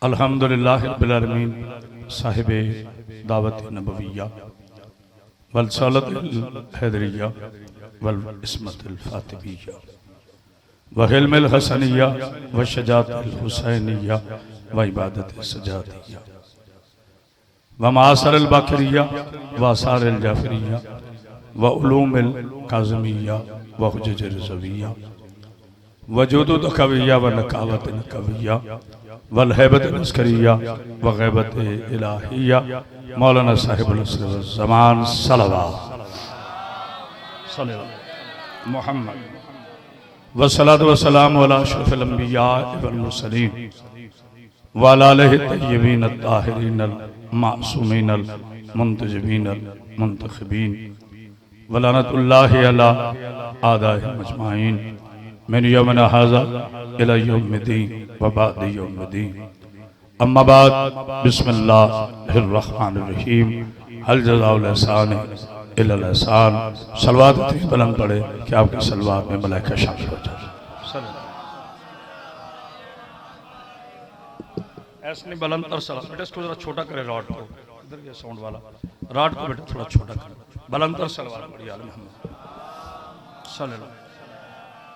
अल्हम्दुलिल्लाह रब्बिल आलमीन साहिबे दावत नबविया वल सलत हैदरिया वल इस्मत फातिमिया व हिल्म हसनिया व शजात हुसैनिया व इबादत सजादिया व मासर बाकरिया व आसार जाफरिया व उलूम काज़मिया व हुज्जज रज़विया व जुदूद कविया व नकावत नकविया वल हैबत अस्करिया व गैबत इलाहिया मौलाना साहिबुल असर ज़मान सल्लल्लाहु मुहम्मद व सलातु व सलाम अला अशरफिल अंबिया वल मुरसलीन व अला आलिहि तय्यबीन अत्ताहिरीन अल मासूमीन अल मुंतजबीन अल मुंतखबीन व लअनतुल्लाहि अला आदाइहिम अजमाइन मिन यौमिना हाज़ा इला यौमिद्दीन व बअद यौमिद्दीन अम्मा बाद बिस्मिल्लाहिर रहमानिर रहीम हल जज़ाउल एहसान इल्लल एहसान। सलवात इतनी बुलंद पढ़े कि आपकी सलवात में मलाइका शामिल हो जाए। ऐसे नहीं बुलंद और सलाम बेटा, इसको जरा छोटा करे रॉड को, इधर ये साउंड वाला रॉड को बेटा थोड़ा छोटा करे, बुलंद और सलवात पढ़िए आले मोहम्मद सल्लल्लाहु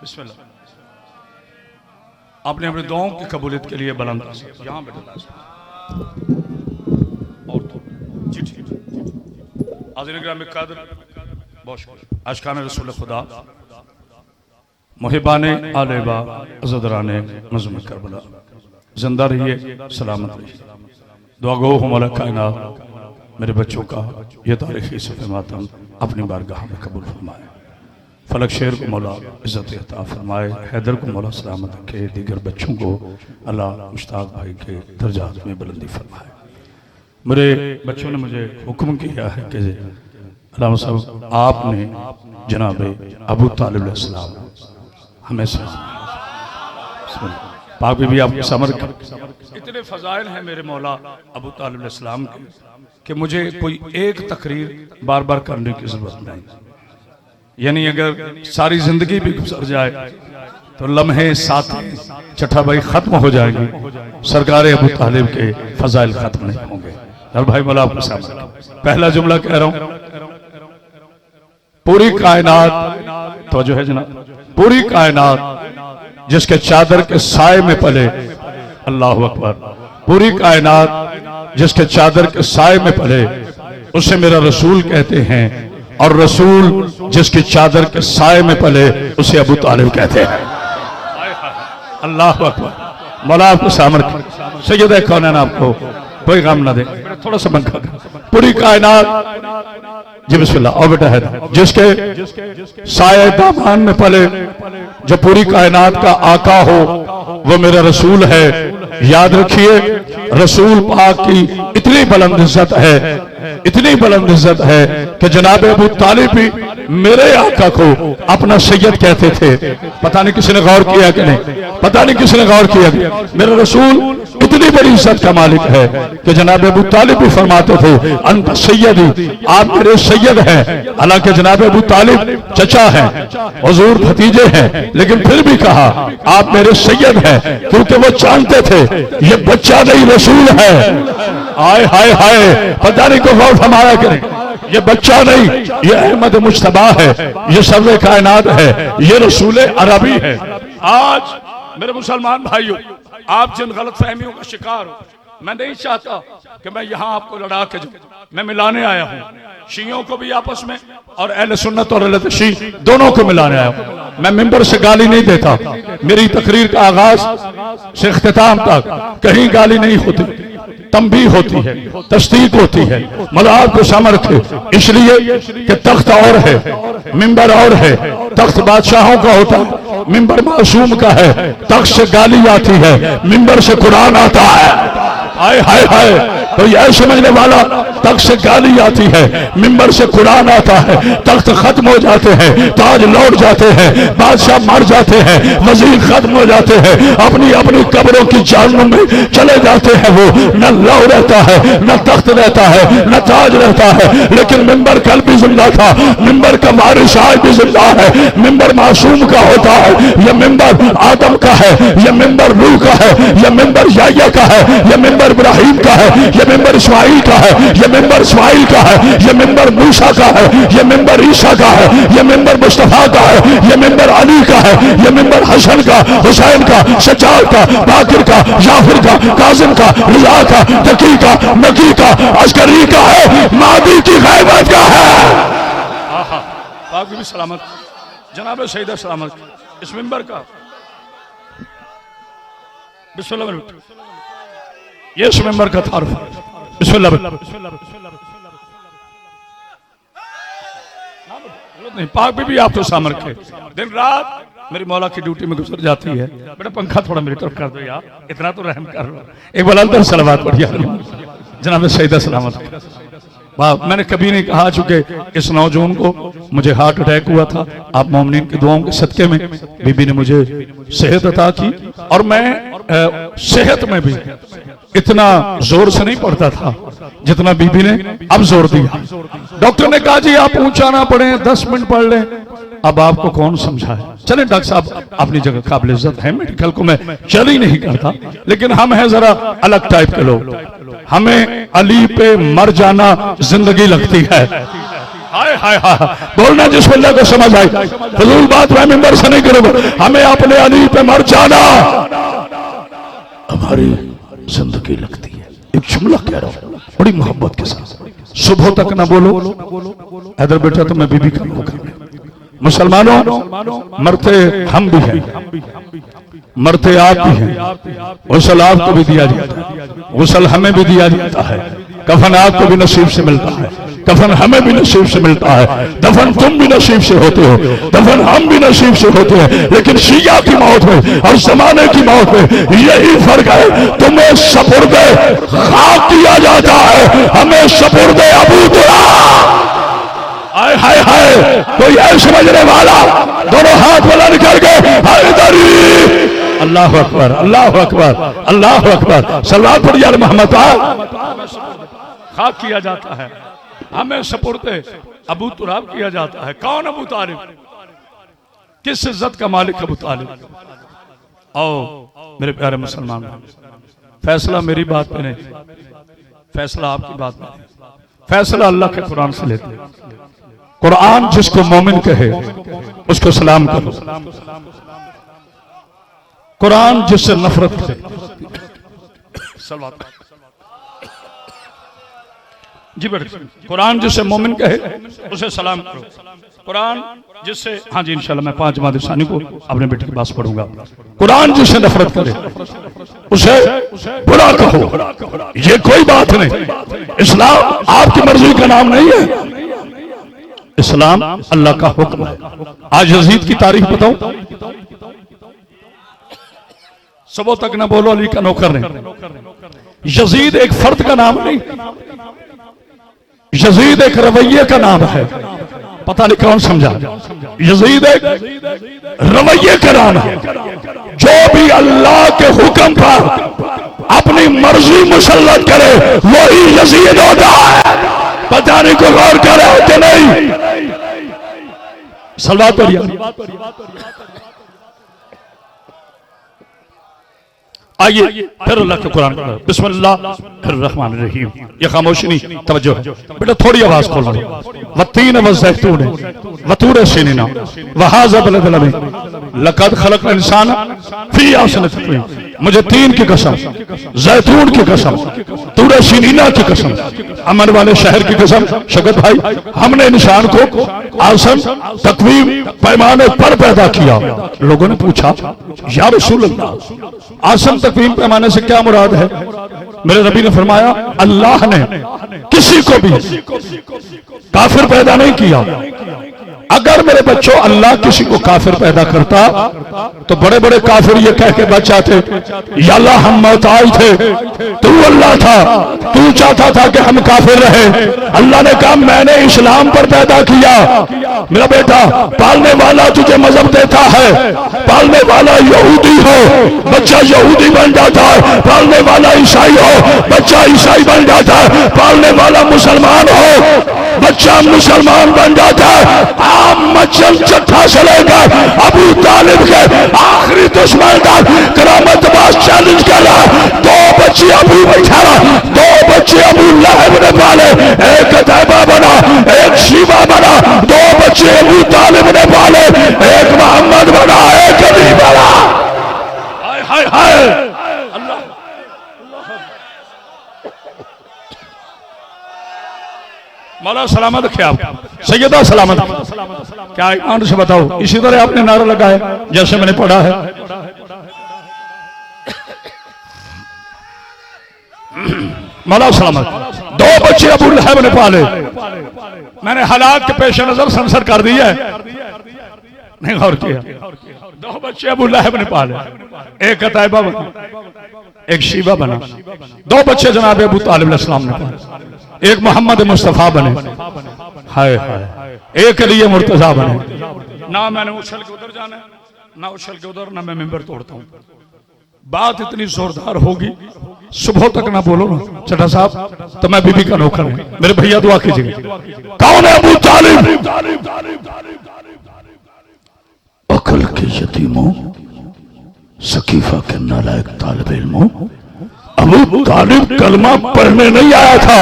बिस्मिल्लाह। आपने अपनी दुआओं की कबूलियत के लिए बुलंद यहाँ बेटा और तो जी ठीक हाज़िर ग्राम कादर बहुत शुक्रिया। आशिकान रसूल खुदा मुहिबाने आलेबा अज़दराने मज़लूम करबला जिंदा रहिए, सलामत रहिए। दुआ गो हमारा कायनात मेरे बच्चों का ये तारीख़ी सफ़े मातम अपनी बारगाह में कबूल फरमाए। फलक शेर को मौला इज़्ज़त अता फरमाए, हैदर को मौला सलामत रखे, दीगर बच्चों को अल्लाह मुश्ताक भाई के दर्जात में बुलंदी फरमाए। मेरे बच्चों ने मुझे हुक्म किया है कि अल्लाह साहब आपने जनाब अबू तालिब अलैहिस्सलाम हमेशा पाक भी आपके समर इतने फजाइल हैं मेरे मौला अबू तालिब अलैहिस्सलाम के कि मुझे कोई एक तकरीर बार बार करने की जरूरत नहीं। यानी अगर सारी जिंदगी भी गुजर जाए तो लम्हे साथी छठा भाई खत्म हो जाएंगे, सरकार अबू तालिब के फजाइल खत्म नहीं होंगे। हर भाई मौला आपके सामने पहला जुमला कह रहा हूं, पूरी कायनात तो जो है जनाब, पूरी कायनात जिसके चादर के साए में पले, अल्लाह अकबर, पूरी कायनात जिसके चादर के साए में पले उसे मेरा रसूल कहते हैं, और रसूल जिसकी चादर के साए में पले उसे अबू तालिब कहते हैं। अल्लाह अकबर। मौला आपको सामने सैयद कौनैन आपको कोई गम ना दे, थोड़ा सा पंखा पूरी कायनात जी बिस्मिल्लाह। और बेटा है जिसके साए दामान में पले, जो पूरी कायनात का आका हो वो मेरा रसूल है। याद रखिए रसूल पाक की इतनी बुलंद इज्जत है, इतनी बुलंद इज्जत है कि जनाब अबू तालिब भी मेरे आका को अपना सैयद कहते थे। पता नहीं किसी ने गौर किया कि नहीं, पता नहीं किसी ने गौर किया कि मेरा रसूल इतनी बड़ी इज्जत का मालिक है कि जनाब अबू तालिब भी फरमाते थे अंत सैयदी, आप मेरे सैयद हैं। हालांकि जनाब अबू तालिब चचा हैं, हुजूर भतीजे हैं, लेकिन फिर भी कहा आप मेरे सैयद हैं, क्योंकि वो जानते थे ये बच्चा नहीं रसूल है। आय हाय हाय, पता नहीं को गौर फरमाया कि नहीं, ये बच्चा नहीं, ये अहमद मुज्तबा है, ये सर्वे कायनात है, ये रसूल अरबी है। आज मेरे मुसलमान भाइयों, आप जिन गलत फहमियों का शिकार हो, मैं नहीं चाहता कि मैं यहाँ आपको लड़ा के जाऊं, मैं मिलाने आया हूँ शियों को भी आपस में और अहले सुन्नत और अहले शी दोनों को मिलाने आया हूँ। मैं मिंबर से गाली नहीं देता, मेरी तकरीर का आगाज से इख्तिताम तक कहीं गाली नहीं होती, तंबी होती है, तस्दीक होती है। मतलब आपको समझ रखे, इसलिए कि तख्त और है, मिंबर और है। तख्त बादशाहों का होता है, मिंबर मासूम का है। तख्त से गाली आती है, मिंबर से कुरान आता है। हाय हाय हाय। तो यह समझने वाला तख्त से गाली आती है, मिंबर से कुरान आता है, तख्त खत्म हो जाते हैं, ताज लौट जाते हैं, बादशाह मर जाते हैं, वजीर खत्म हो जाते हैं, अपनी अपनी कब्रों की जहन्नुम में चले जाते हैं। वो न लौ रहता है, न तख्त रहता है, न ताज रहता है, लेकिन मिंबर कल भी जिंदा था, मिंबर का वारिस आज भी जिंदा है। मिंबर मासूम का होता है, यह मिंबर आदम का है, यह मिंबर नूह का है, यह मिंबर याह्या का है, यह मिंबर इब्राहिम का है, यह मिंबर इस्माइल का है, यह मिंबर इस्माइल का है, यह मिंबर मूसा का है, यह मिंबर ईसा का है, यह मिंबर मुस्तफा का है, यह मिंबर अली का है, यह मिंबर हसन का, हुसैन का, सज्जाद का, बाकिर का, जाफिर का, काजिम का, रिजा का, तकी का, नकी का, अस्करी का है, मादी की गैबत का है। भी सलामत जनाब सईदा सलामत इस मिंबर का बिस्मिल्लाह, ये इस मिंबर का तारुफ बिस्मिल्लाह। नहीं पाक भी आप तो सामर के दिन रात मेरी मौला की ड्यूटी में गुजर जाती है। बेटा पंखा थोड़ा मेरी तरफ कर दो यार, इतना तो रहम कर लो। एक बुलंद सलावत पढ़िए जनाब सईदा सलामत। मैंने कभी नहीं कहा, चूंकि इस नौजवान को मुझे हार्ट अटैक हुआ था, आप मोमिनीन की दुआओं के सदके में बीबी ने मुझे सेहत अता की, और मैं सेहत में भी इतना जोर से नहीं पढ़ता था जितना बीबी ने अब जोर दिया। डॉक्टर ने कहा जी आप ऊंचा ना पढ़े, 10 मिनट पढ़ लें। अब आपको कौन समझाए? चले डॉक्टर साहब अपनी जगह काबिल इज्जत है, मेडिकल को मैं चल ही नहीं करता, लेकिन हम हैं जरा अलग टाइप के लोग। हमें अली पे मर जाना जिंदगी लगती है। हाय हाय हाय बोलना जिस बंदा को समझ आई, फजूल बात मैं मिंबर से नहीं करूंगा। हमें अपने अली पे मर जाना हमारी जिंदगी लगती है। एक जुमला कह रहा हूं बड़ी मोहब्बत के साथ, सुबह तक ना बोलो इधर बेटा तो मैं बीबी का मुंह। मुसलमानों मरते हम भी हैं, मरते आप भी हैं, गुसल आपको भी दिया जाता है, गुसल हमें भी दिया जाता है, कफन आपको भी नसीब से मिलता है, कफन हमें भी नसीब से मिलता है, दफन तुम भी नसीब से होते हो, दफन हम भी नसीब से होते हैं। लेकिन शिया की मौत में और जमाने की मौत में यही फर्क है, तुम्हें सपुर्दे खाक किया जाता है, हमें सपुर्दे अबू तुराब। हाय हाय हाय कोई है समझने वाला? दोनों हाथ बुलंद करके हैदरी। अल्लाह अकबर अल्लाह अकबर अल्लाह अकबर। सलावत पढ़िए यार मोहम्मद। खाक किया जाता है, हमें सपुर्दे अबू तुराब किया जाता है। कौन अबू तालिब? किस इज्जत का मालिक अबू तालिब? आओ मेरे प्यारे मुसलमान, फैसला मेरी बात पे नहीं, फैसला आपकी बात में, फैसला अल्लाह के कुरान से लेते हैं। कुरान जिसको मोमिन कहे उसको सलाम करो, कुरान जिससे नफरत करे जी बेटा, कुरान जिससे मोमिन कहे उसे सलाम करो। कुरान जिससे, हाँ जी इंशाल्लाह मैं 5 माह सानी को अपने बेटे के पास पढ़ूंगा। कुरान जिससे नफरत करे उसे बुरा कहो, ये कोई बात नहीं। इस्लाम आपकी मर्जी का नाम नहीं है, इस्लाम अल्लाह का हुक्म है। आज यजीद की तारीख बताऊं, सुबह तक ना बोलो अली का नौकर नहीं। यजीद एक फर्द का नाम नहीं, यजीद एक रवैये का नाम है। पता नहीं कौन समझा, यजीद एक रवैये का नाम है। जो भी अल्लाह के हुक्म पर अपनी मर्जी मुसल्लत करे वही यजीद होता है। पता नहीं को गौर करे कि नहीं? सलवात पढ़िए। आइए फिर अल्लाह के कुरान पढ़ो। बिस्मिल्लाहिर्रहमानिर्रहीम। ये खामोशी नहीं, तवज्जो है बेटा, थोड़ी आवाज खोलो। वत्तीन वज़ैतून वतूर सीनीना वहाज़ा बलदिल अमीन लक़द खलक़ल इंसान फी अहसनि तक़वीम। मुझे 3 की कसम, जैतून की कसम, तूर सीनीना की कसम, अमन वाले शहर की कसम। शगत भाई हमने इंसान को आसन तक़वीम पैमाने पर पैदा किया। लोगों ने पूछा या रसूल अल्लाह आसन तक़वीम पैमाने से क्या मुराद है? मेरे नबी ने फरमाया अल्लाह ने किसी को भी काफिर पैदा नहीं किया, अगर मेरे बच्चों अल्लाह किसी को काफिर पैदा करता तो बड़े बड़े काफिर ये कह के बच जाते, या अल्लाह हम मोहताज थे, तू अल्लाह था, तू चाहता था कि हम काफिर रहे। अल्लाह ने कहा मैंने इस्लाम पर पैदा किया, मेरा बेटा पालने वाला तुझे मजहब देता है, पालने वाला यहूदी हो बच्चा यहूदी बन जाता है, पालने वाला ईसाई हो बच्चा ईसाई बन जाता है, पालने वाला मुसलमान हो बच्चा मुसलमान बन जाता है। आप मचल चट्ठा से लेकर अबू तालिब के आखिरी दुश्मन तक करामत बास चैलेंज कर रहा है। दो बच्चे अबू बैठा, दो बच्चे अबू लहब ने पाले, एक तैबा बना एक शीबा बना, दो बच्चे अबू तालिब ने पाले, एक मोहम्मद बना एक अली बना। हाय हाय हाय मौला सलामत रखे आप, सैयदा सलामत। क्या ईमान से बताओ, इसी तरह आपने नारा लगाया जैसे मैंने पढ़ा है। मौला सलामत, दो बच्चे अबू लहब ने पाले, मैंने हालात के पेश नजर संसद कर दिया है, नहीं गौर किया। दो बच्चे अबू लहब ने पाले, एक तैबा बना एक शीबा बना, दो बच्चे जनाब अबू तालिब अलैहिस्सलाम ने पाले, एक मोहम्मद मुस्तफा बने, हाय हाय, एक अली मुर्तजा बने। ना मैंने उछल के उधर जाना, ना उछल के उधर, ना मैं मिंबर तोड़ता हूँ। बात इतनी जोरदार होगी सुबह तक ना बोलो ना चड्ढा साहब, तो मैं बीबी का नौकर हूं। मेरे भैया दुआ कीजिएगा। कौन है अबू तालिब? अकल के यतीमों, सकीफा के नालायक तालिब इल्मों, अबू तालिब कलमा पढ़ने नहीं आया था,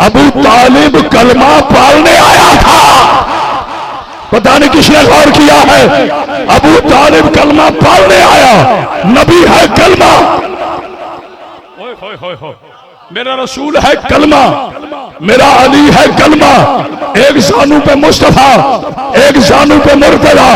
अबू तालिब कलमा पालने आया था। पता नहीं किसने गौर किया है, अबू तालिब कलमा पालने आया, नबी है कलमा, मेरा रसूल है कलमा, मेरा अली है कलमा। एक जानू पे मुस्तफा, एक जानू पे मुर्तजा,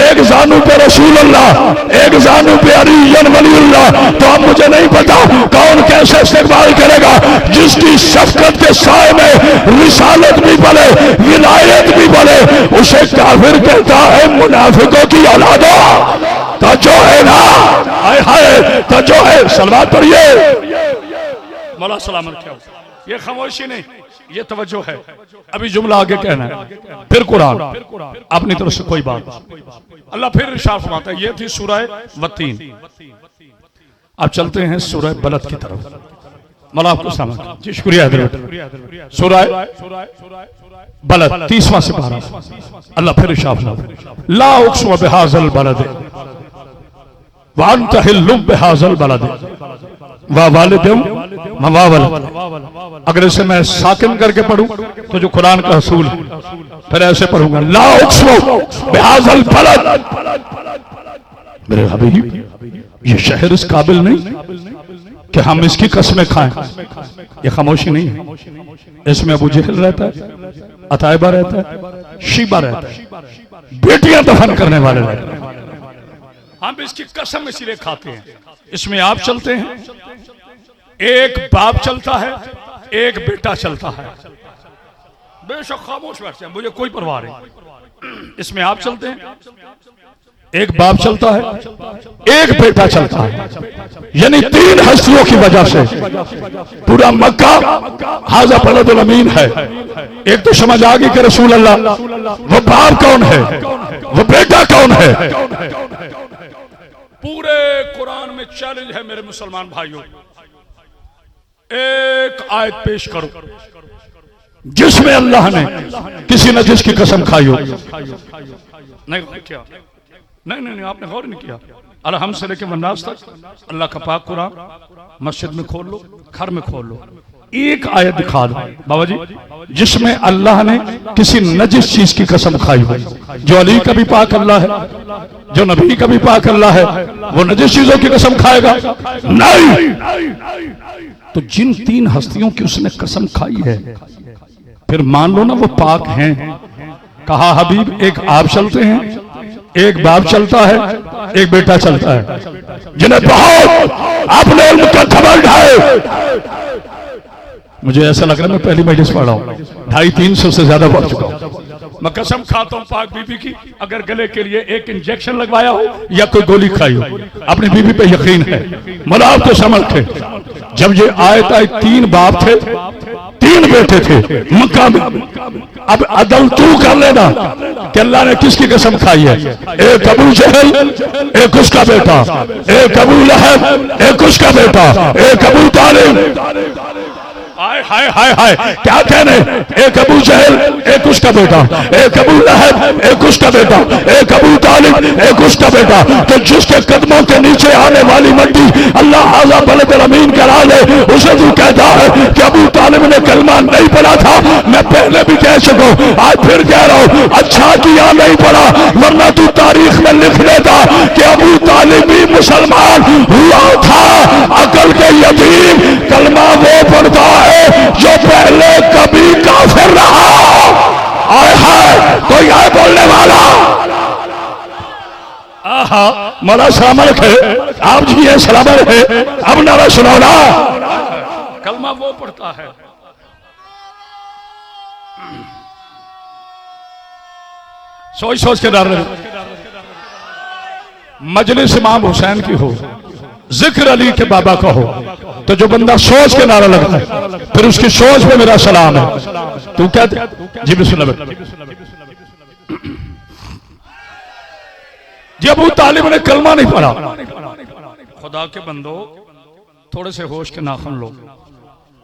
एक जानू पे रसूलुल्लाह, एक जानू पे अली वलीउल्लाह। तो अब मुझे नहीं पता कौन कैसे इस्तेमाल करेगा। जिसकी शफकत के साए में रिसालत भी पले, विलायत भी पले, उसे काफिर कहता है मुनाफिकों की औलादो। तवज्जो है ना, हाय हाय तवज्जो है, सलवात पढ़िए। मौला सलामत क्या, ये खामोशी नहीं, ये तवज्जो है। अभी जुमला आगे कहना है, फिर कुरान, अपनी तरफ से कोई बात। अल्लाह फिर इरशाद फरमाता है, ये थी सूरह वत्तीन। अब चलते हैं सूरह बलद की तरफ। मौला आपको समझ जी, शुक्रिया। सूरह बलद 30वां सिपारा। अल्लाह फिर इरशाद फरमाता है, ला उक़सिमु बिहाज़ल बलद व अंता हिल्लु बिहाज़ल बलद व वालिदिम व वलद। अगर इसे मैं साकिन करके पढ़ूं तो जो कुरान का असूल है, फिर ऐसे पढ़ूंगा, ला उक़सिमु बिहाज़ल बलद। मेरे हबीब, ये शहर इस काबिल नहीं कि हम इसकी कसमें खाएं। ये खामोशी नहीं है, इसमें अबू जहल रहता है, अतायबा रहता है, शीबा रहता है, बेटियां दफन करने वाले रहते हैं। हम इसकी कसम इसलिए खाते हैं। इसमें आप चलते हैं, एक बाप चलता है, एक बेटा चलता है, बेशक खामोश बैठते हैं, मुझे कोई परवाह नहीं। इसमें आप चलते हैं, एक बाप चलता है, एक बेटा चलता है, यानी तीन हस्तियों की वजह से पूरा मक्का हाजा बलदुल अमीन है। एक तो समझ आ गई कि रसूल अल्लाह, वो बाप कौन है, वो बेटा कौन है। पूरे कुरान में चैलेंज है मेरे मुसलमान भाइयों, एक आयत पेश करो जिसमें अल्लाह ने किसी नजिस की कसम खाई हो। नहीं क्या, नहीं, आपने गौर नहीं किया। अलहम से लेके वन्नास तक अल्लाह का पाक कुरान मस्जिद में खोल लो, घर में खोल लो, एक आयत दिखा दो बाबा जी जिसमें अल्लाह ने किसी नजिस चीज की कसम खाई हो। जो अली का भी पाक अल्लाह है, जो नबी का भी पाक अल्लाह है, वो नजिस चीजों की कसम खाएगा नहीं। तो जिन तीन हस्तियों की उसने कसम खाई है, फिर मान लो ना वो पाक हैं। कहा हबीब, एक आप चलते हैं, एक बाप चलता है, एक बेटा चलता है, जिन्हें बहुत अपने इल्म का घमंड है। मुझे ऐसा लग रहा है मैं पहली मजलिस पढ़ रहा हूँ, 250-300 से ज्यादा पढ़ चुका हूँ। मैं कसम खाता हूं पाक बीबी की, अगर गले के लिए एक इंजेक्शन लगवाया हो या कोई गोली खाई हो, अपनी बीबी पे यकीन है। मलाब तो समझ थे, जब ये आयत आई, 3 बाप थे, 3 बेटे थे मक्का में। अब अदल तू कर लेना कि अल्लाह ने किसकी कसम खाई है। एक अबू जहल, एक उसका बेटा, एक अबू लहब, एक उसका बेटा, एक अबू तालिब। हाय हाय हाय हाय, क्या कहने, एक अबू जहल, एक उसका बेटा, एक अबू लहब, एक उसका बेटा, एक अबू तालिब, एक उसका बेटा। तो जिसके कदमों के नीचे आने वाली मट्टी अल्लाह हाज़ा बलदल अमीन करा ले, उसे तू कहता है कि अबू तालिब ने कलमा नहीं पढ़ा था। मैं पहले भी कह चुका, आज फिर कह रहा हूं, अच्छा किया नहीं पढ़ा, वरना तू तारीख में लिख देता कि अबू तालिब भी मुसलमान हुआ था। अकल के यतीम कलमा वो पढ़ता है जो पहले कभी काफिर रहा। आए हाय, कोई आए बोलने वाला। आहा, मौला सलामत है, आप जी है सलामत है। अब नारा सुनाओ, कलमा वो पढ़ता है। सोच सोच के डर मजलिस इमाम हुसैन की हो, जिक्र अली के बाबा का हो, तो जो बंदा सोच के नारा लगता है, फिर उसकी सोच पे मेरा सलाम है। तू क्या जी बिस्मिल्लाह। जी अबू तालिब ने कलमा नहीं पढ़ा। खुदा के बंदो, थोड़े से होश के नाखून लो।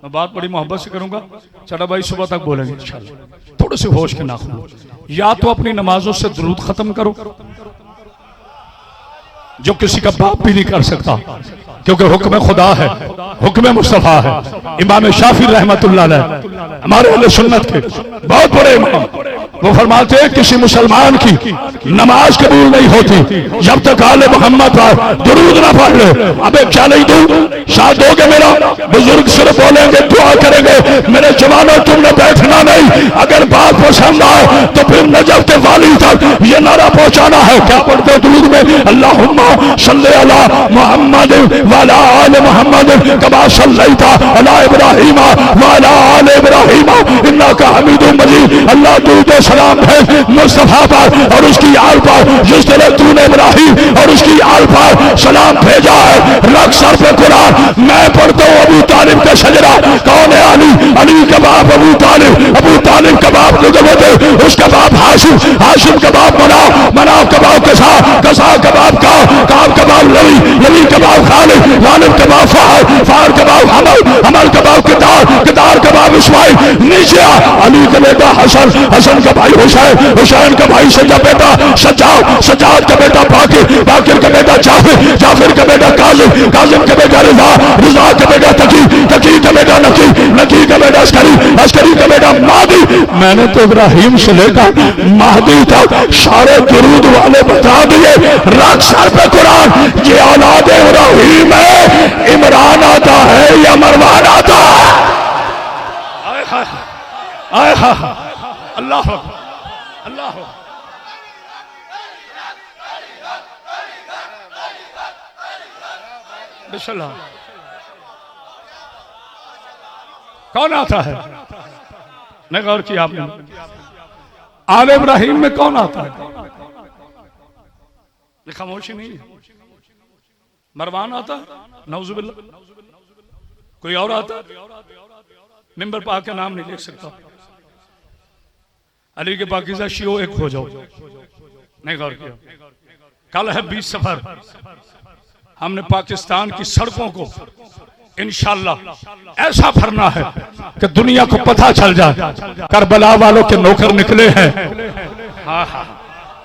मैं बात बड़ी मोहब्बत से करूंगा, चला भाई सुबह तक बोलेंगे इंशाल्लाह। थोड़े से होश के नाखून लो। या तो अपनी नमाजों से दुरूद खत्म करो, जो किसी का बाप भी नहीं कर सकता, क्योंकि हुक्म खुदा है, हुक्म मुस्तफा है। इमाम शाफी रहमतुल्लाह अलैह हमारे अहले सुन्नत के बहुत बड़े इमाम, वो फरमाते हैं किसी मुसलमान की नमाज कबूल नहीं होती जब तक आले मोहम्मद पर दुरूद ना पढ़ ले। अब एक चैलेंज दूं, साथ दोगे मेरा? बुजुर्ग सिर्फ बोलेंगे, दुआ करेंगे, मेरे जवानों तुमने बैठना नहीं। अगर बात पसंद आए तो फिर नजफ के वाली तक ये नारा पहुंचाना है। क्या पढ़ते हो दुरूद में? अल्लाहुम्मा सल्ली अला मुहम्मद व अला आले मुहम्मद कमा सल्लैता अला इब्राहीम व अला आले इब्राहीम इन्नका हमीदुम मजीद। अल्लाह दुरूद सलाम है मुस्तफा पर और उसकी आल पर, जिस तरह तूने इब्राहीम और उसकी आल पर सलाम भेजा है। रख सर पे कुरान। मैं पढ़ता हूँ अबू तालिब का शजरा। कौन है? अली। अली का बाप अबू तालिब, अबू तालिब का बाप लुतुफ़, उसका बाप हाशिम, हाशिम का बाप मनाफ, मनाफ का बाप कसा, कसा का बाप काब का बाप लवी, लवी का बाप खालिद, खालिद का बाप फहद, फहद का बाप हमल, हमल का बाप किदार, किदार का बाप इस्माइल। नीचे आ, अली का बेटा हसन, हसन का भाई हुसैन, हुसैन का भाई सज्जा बेटा सज्जाद, सज्जाद का बेटा बाकिर, बाकिर का बेटा जाफिर, जाफिर का बेटा काजिम, काजिम का बेटा रिजा, रिजा का बेटा तकी, तकी का बेटा नकी, नकी का बेटा अस्करी, अस्करी का बेटा महदी। मैंने तो इब्राहिम से लेकर महदी तक सारे दुरूद वाले बता दिए। रख सर पे कुरान। ये औलाद इब्राहिम है, इमरान आता है या मरवान आता है? आए हा अल्लाह अल्लाह। बिस्मिल्लाह। कौन आता है? नहीं गौर किया आपने? आले इब्राहिम में कौन आता है? खामोशी नहीं है। मरवान आता है, नौजुबिल्लाह। कोई और आता है? मिंबर पर आके नाम नहीं लिख सकता। अली के पाकिज़ा शियो एक हो जाओ। नहीं गौर किया? कल है 20 सफर। हमने पाकिस्तान की सड़कों को इंशाअल्लाह ऐसा भरना है कि दुनिया को पता चल जाए करबला वालों के नौकर निकले हैं। हाँ हाँ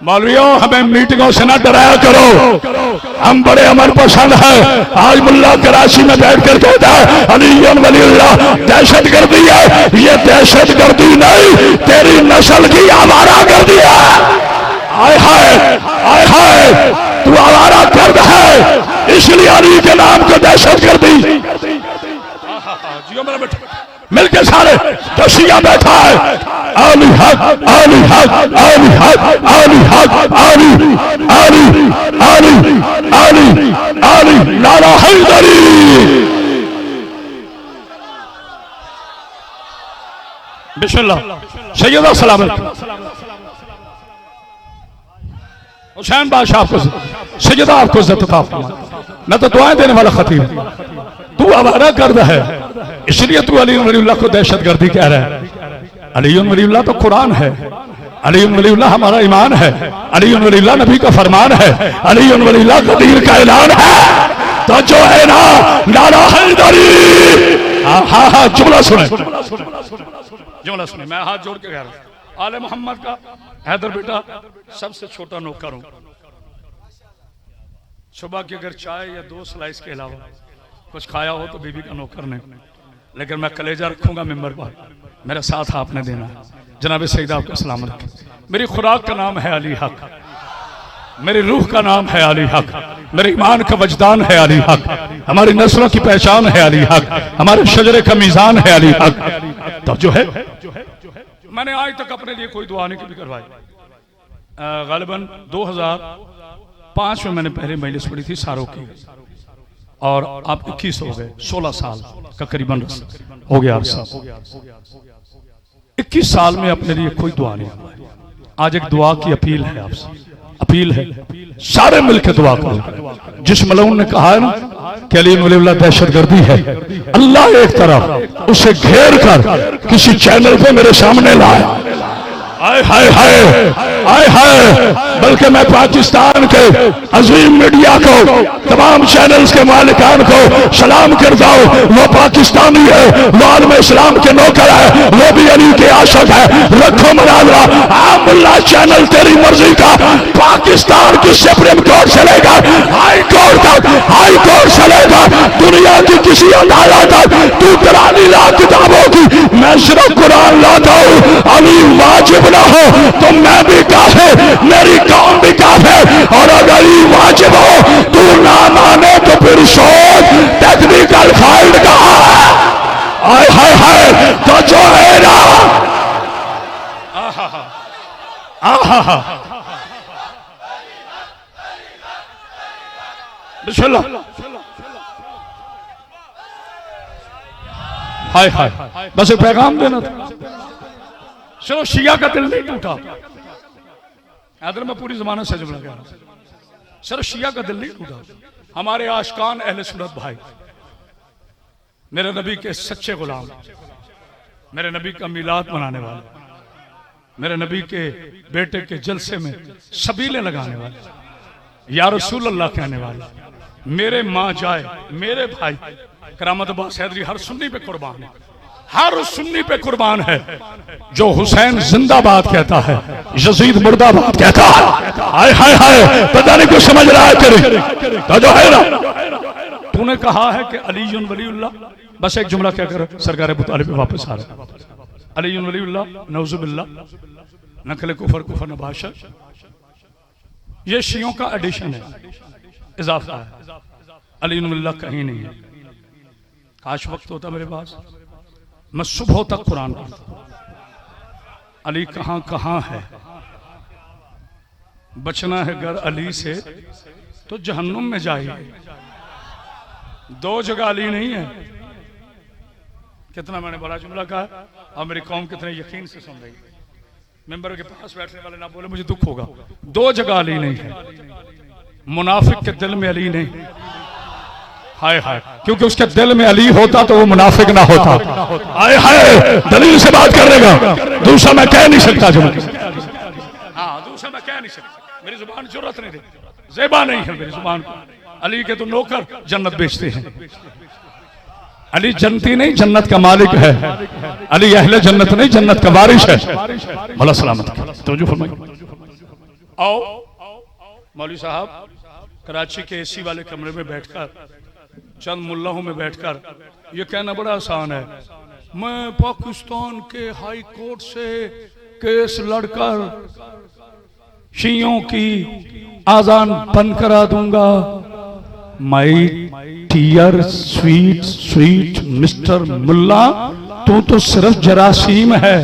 मौलवियों, हमें मीटिंगों से ना डराया करो, हम बड़े अमर पसंद है। आज मुल्ला कराची में बैठ कर कहता है अली वलीउल्लाह दहशत गर्दी है। ये दहशत गर्दी नहीं, तेरी नस्ल की आवारा गर्दी है। आय हाय आय हाय, तू आवारा गर्द है, इसलिए अली के नाम को दहशत गर्दी। मिलके सारे दसिया बैठा है। आली हक, आली हक, आली हक, आली हक, आली आली आली आली आली नारा हैदरी। बिस्मिल्लाह। सैयदा सलामत हुसैन बादशाह आपको सजदा आपको इज्जत अता फरमाए, न तो दुआएं देने वाला खतीब। तू आवारा गर्द है, इसलिए तू अली वलीउल्लाह को दहशतगर्दी कह रहा है। अली वलीउल्लाह तो कुरान है, अली वलीउल्लाह हमारा ईमान है, अली वलीउल्लाह नबी का फरमान है, अली वलीउल्लाह कदीर का ऐलान है। तो जो है ना नारा हैदरी, हाँ हाँ जुमला सुने, जुमला सुने। मैं हाथ जोड़ के कह रहा हूं, आले मोहम्मद का हैदर बेटा सबसे छोटा नौकर हूं। सुबह की अगर चाय या 2 स्लाइस के अलावा कुछ खाया हो तो बीबी का नौकर नहीं, लेकिन मैं कलेजा रखूंगा मिंबर पर, मेरा साथ आपने देना है। जनाब सईद आपको सलामत रखें। मेरी खुराक का नाम है अली हक, मेरी रूह का नाम है अली हक, मेरे ईमान का वजदान है अली हक, हमारी नस्लों की पहचान है अली हक, हमारे शजरे का मीजान है अली हक। तो जो है मैंने आज तक अपने लिए कोई दुआ नहीं कभी करवाई। गालिबन 2005 में मैंने पहले मजलिस पढ़ी थी सारों की, और आप 21 हो गए, 16 साल का करीबन हो गया। आप सब 21 साल में अपने लिए कोई दुआ नहीं। आज एक दुआ की अपील है आपसे, अपील है सारे मिलकर दुआ करो। जिस मलऊन ने कहा है ना कि अली वलीउल्लाह दहशतगर्दी है, अल्लाह एक तरफ उसे घेर कर किसी चैनल पे मेरे सामने लाए। आए हाय हाय आए हाय, बल्कि मैं पाकिस्तान के अजीम मीडिया को, तमाम चैनल्स के मालिकान को सलाम करता हूँ। वो पाकिस्तानी है, वो आलम इस्लाम के नौकर है, वो भी अली के आशिक है। रखो मुनाजरा, आमुल्ला चैनल तेरी मर्जी का पाकिस्तान की सुप्रीम कोर्ट चलेगा, हाई कोर्ट तक, हाई कोर्ट चलेगा, दुनिया की किसी अदालत तक। तू कुरानी ला किताबों की, मैं सिर्फ कुरान लाता हूँ। अली वाजिब ना हो तो मैं भी काफिर, मेरी कौम भी काफिर। और अगर ये वाजिब हो तू ना माने तो फिर सोच टेक्निकल फाइल्ड कहा है। आय हाय हाय, तो जो है ना बिस्मिल्लाह, हाय हाय, बस एक पैगाम देना था। चलो शिया का दिल नहीं टूटा, हैदर में पूरी जमानत से जुमला कह रहा हूं। सर शिया का दिल नहीं टूटा। हमारे आशिकान अहले सुन्नत भाई, मेरे नबी के सच्चे गुलाम, मेरे नबी का मिलाद मनाने वाले, मेरे नबी के बेटे के जलसे में सबीले लगाने वाले, या रसूल अल्लाह कहने वाले, मेरे माँ जाए, मेरे भाई करामत अब्बास हैदरी हर सुन्नी पे कुर्बान है, हर सुन्नी पे कुर्बान है। जो हुसैन जिंदाबाद कहता है, यजीद मुर्दाबाद कहता है। हाय हाय हाय, पता नहीं कुछ समझ रहा है तेरे तो जो है ना। तूने कहा है कि अली वलीउल्लाह, बस एक जुमला कहकर सरकार अबू तालिब पे वापस आ रहा है। अली वलीउल्लाह नौजुबिल्लाह, नकल कुफर कुफर नबाशा, ये शियों का एडिशन है, इजाफा है। अली वलीउल्लाह कहीं नहीं है। काश वक्त होता मेरे पास, मैं सुबह तक कुरान पढ़ता। अली कहां कहां है, बचना है गर अली से तो जहन्नुम में जाइए। 2 जगह अली नहीं है। कितना मैंने बड़ा जुमला कहा, और मेरी कौम कितने यकीन से सुन रही। मेंबर के पास बैठने वाले ना बोले मुझे दुख होगा। 2 जगह अली नहीं है। मुनाफिक के दिल में अली नहीं, हाय हाय, क्योंकि उसके दिल में अली होता तो वो मुनाफिक ना होता। हाय हाय, दलील से बात करेगा, दूसरा मैं कह नहीं सकता। जो हाँ, दूसरा मैं कह नहीं सकता, मेरी जुबान जरूरत नहीं देती, ज़ेबा नहीं है मेरी जुबान को। अली के तो नौकर जन्नत बेचते हैं। अली जन्नती नहीं, जन्नत का मालिक है। अली अहले जन्नत नहीं, जन्नत का वारिश है। भला सलामत तवज्जो फरमाइए। आओ मौलवी साहब, कराची के एसी वाले कमरे में बैठकर, चंद मुल्लाहों में बैठकर ये कहना बड़ा आसान है, मैं पाकिस्तान के हाई कोर्ट से केस लड़कर शियों की आजान बंद करा दूंगा। My dear sweet sweet mister Mulla, तू तो सिर्फ जरासीम है।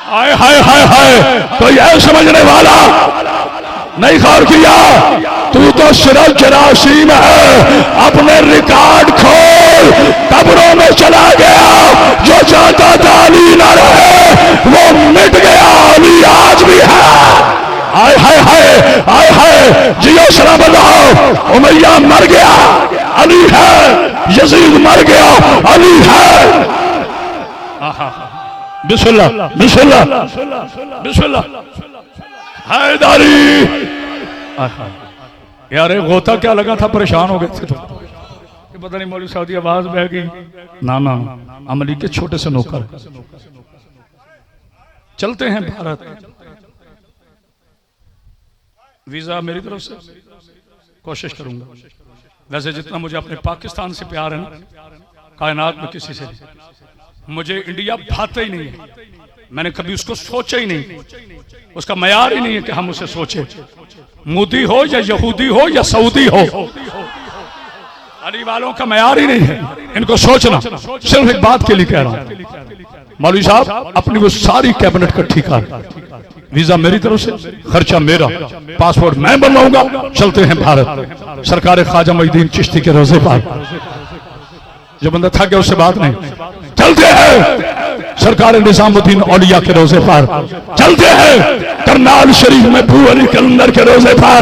हाय हाय हाय हाय, तो यह समझने वाला नहीं गौर किया, तू तो सिर्फ जरासीम है। अपने रिकॉर्ड खोल, कब्रों में चला गया। जो चाहता था अली ना रहे वो मिट गया, अली आज भी है। हाय हाय हाय, जियो सलामत रहो। उमैया मर गया, अली है। यजीद मर गया, अली है। बिस्मिल्लाह बिस्मिल्लाह बिस्मिल्लाह। हैदरी यार गोता क्या लगा था, परेशान हो गए थे तो पता नहीं मौलवी साहब की आवाज बह गई। ना ना, अमली के छोटे से नौकर। चलते हैं भारत। वीजा मेरी तरफ से कोशिश करूंगा। वैसे जितना मुझे अपने पाकिस्तान से प्यार है ना, कायनात में किसी से मुझे इंडिया भाता ही नहीं है। मैंने कभी उसको सोचा ही नहीं, उसका मयार ही नहीं है कि हम उसे सोचे। मोदी हो या यहूदी हो या सऊदी हो, अली वालों का मयार ही नहीं है इनको सोचना। सिर्फ एक बात के लिए कह रहा हूं, मौलवी साहब अपनी वो सारी कैबिनेट इकट्ठी कर, वीजा मेरी तरफ से, खर्चा मेरा, पासपोर्ट मैं बनवाऊंगा। चलते हैं भारत, सरकार ख्वाजा मोइनुद्दीन चिश्ती के रोजे पर। जो बंदा थक गया उससे बात नहीं। चलते हैं सरकार निजामुद्दीन औलिया के रोजे पर। चलते हैं करनाल शरीफ में भू अली कलंदर के रोजे पर।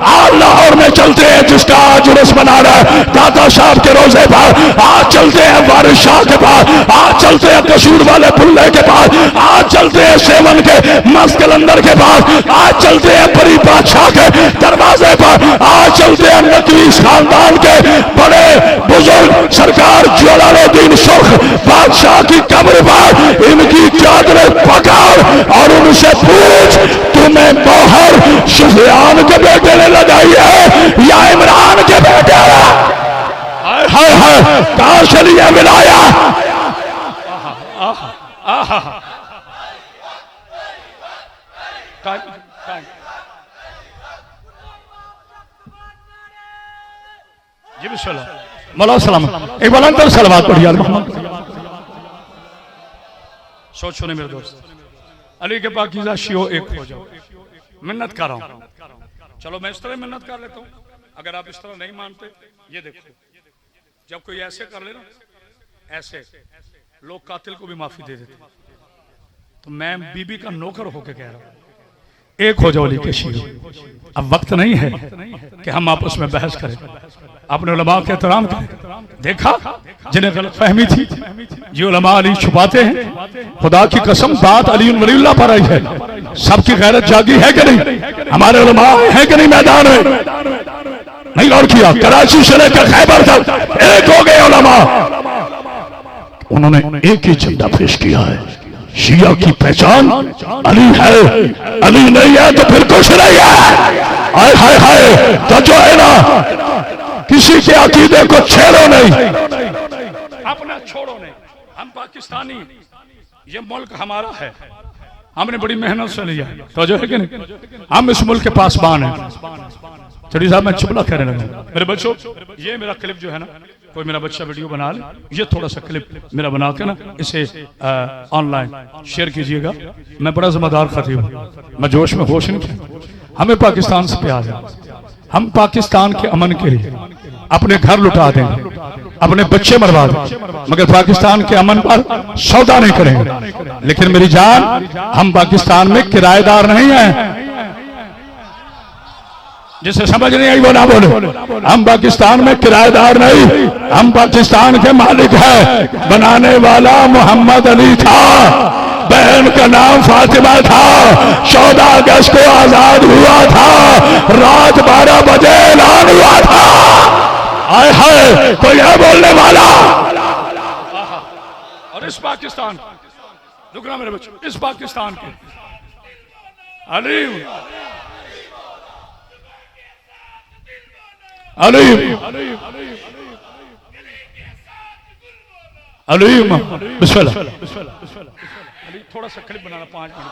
आज लाहौर में चलते हैं जिसका आज उर्स मना रहा है, दादा साहब के रोजे पर। आज चलते हैं वारिस शाह के पास। आज चलते हैं कसूर वाले बुल्ले के पास। आज चलते हैं सेवन के मस्त कलंदर के पास। आज चलते हैं परी बादशाह के दरवाजे पर। आज चलते हैं नकवी खानदान के बड़े बुजुर्ग सरकार जलालुद्दीन सुर्ख बादशाह की कब्र पर। इनकी चादरें पकड़ और उनसे पूछ, तुम्हें मोहर सुफियान के बेटे ने लगाई है या इमरान के बेटे ने? हाय हाय, कहां से लिए मिलाया? जी बिस्मिल्लाह मौला सलाम। एक बार अंतर सलवात पढ़िए यार मोहम्मद। सोचो नहीं मेरे दोस्त, अली के पाकीज़ा शियो एक हो जाओ। मिन्नत कर रहा हूं, चलो मैं इस तरह मिन्नत कर लेता हूं। अगर आप इस तरह नहीं मानते, ये देखो, जब कोई ऐसे कर ले ना, ऐसे लोग कातिल को भी माफी दे देते। तो मैं बीबी का नौकर होकर कह रहा हूं, एक हो जाओ अली के शियो। अब वक्त नहीं है कि हम आपस में बहस करें, अपने उलमा के एहतराम करें। देखा जिन्हें गलत फहमी थी, ये उलमा अली छुपाते हैं। खुदा की कसम बात अली वलीउल्लाह पर आई है। सबकी गैरत जागी है कि नहीं? हमारे उलमा हैं कि नहीं मैदान में? नहीं और किया, कराची से लेकर खैबर तक एक हो गए उलमा। उन्होंने एक ही झंडा पेश किया है, शिया की पहचान अली है। अली नहीं है तो फिर कुछ नहीं है। हाय हाय हाय, तो जो है ना, किसी के अकीदे को छेड़ो नहीं, अपना छोड़ो नहीं। हम पाकिस्तानी, ये मुल्क हमारा है, हमने बड़ी मेहनत से लिया, तो जो है कि नहीं, हम इस मुल्क के पासबान हैं। चौधरी साहब मैं चुपला कहने लगा, मेरे बच्चों ये मेरा क्लिप जो है ना, कोई मेरा बच्चा वीडियो बना ले, ये थोड़ा सा क्लिप मेरा बना के ना इसे ऑनलाइन शेयर कीजिएगा। मैं बड़ा जिम्मेदार खतीब हूँ, मैं जोश में होश नहीं। हमें पाकिस्तान से प्यार है, हम पाकिस्तान के अमन के लिए अपने घर लुटा देंगे, अपने बच्चे मरवा देंगे, मगर पाकिस्तान के अमन पर सौदा नहीं करेंगे। लेकिन मेरी जान, हम पाकिस्तान में किराएदार नहीं हैं। जिसे समझ नहीं आई वो ना बोले। हम पाकिस्तान में किराएदार नहीं, हम पाकिस्तान के मालिक हैं। बनाने वाला मोहम्मद अली था, बहन का नाम फातिमा था। 14 अगस्त को आजाद हुआ था, रात 12 बजे ऐलान हुआ था। आए हाय, कोई है बोलने वाला? और इस पाकिस्तान, रुकना मेरे बच्चों, इस पाकिस्तान के अली अलीम बिस्मिल्लाह। थोड़ा सा क्लिप बनाना 5 मिनट।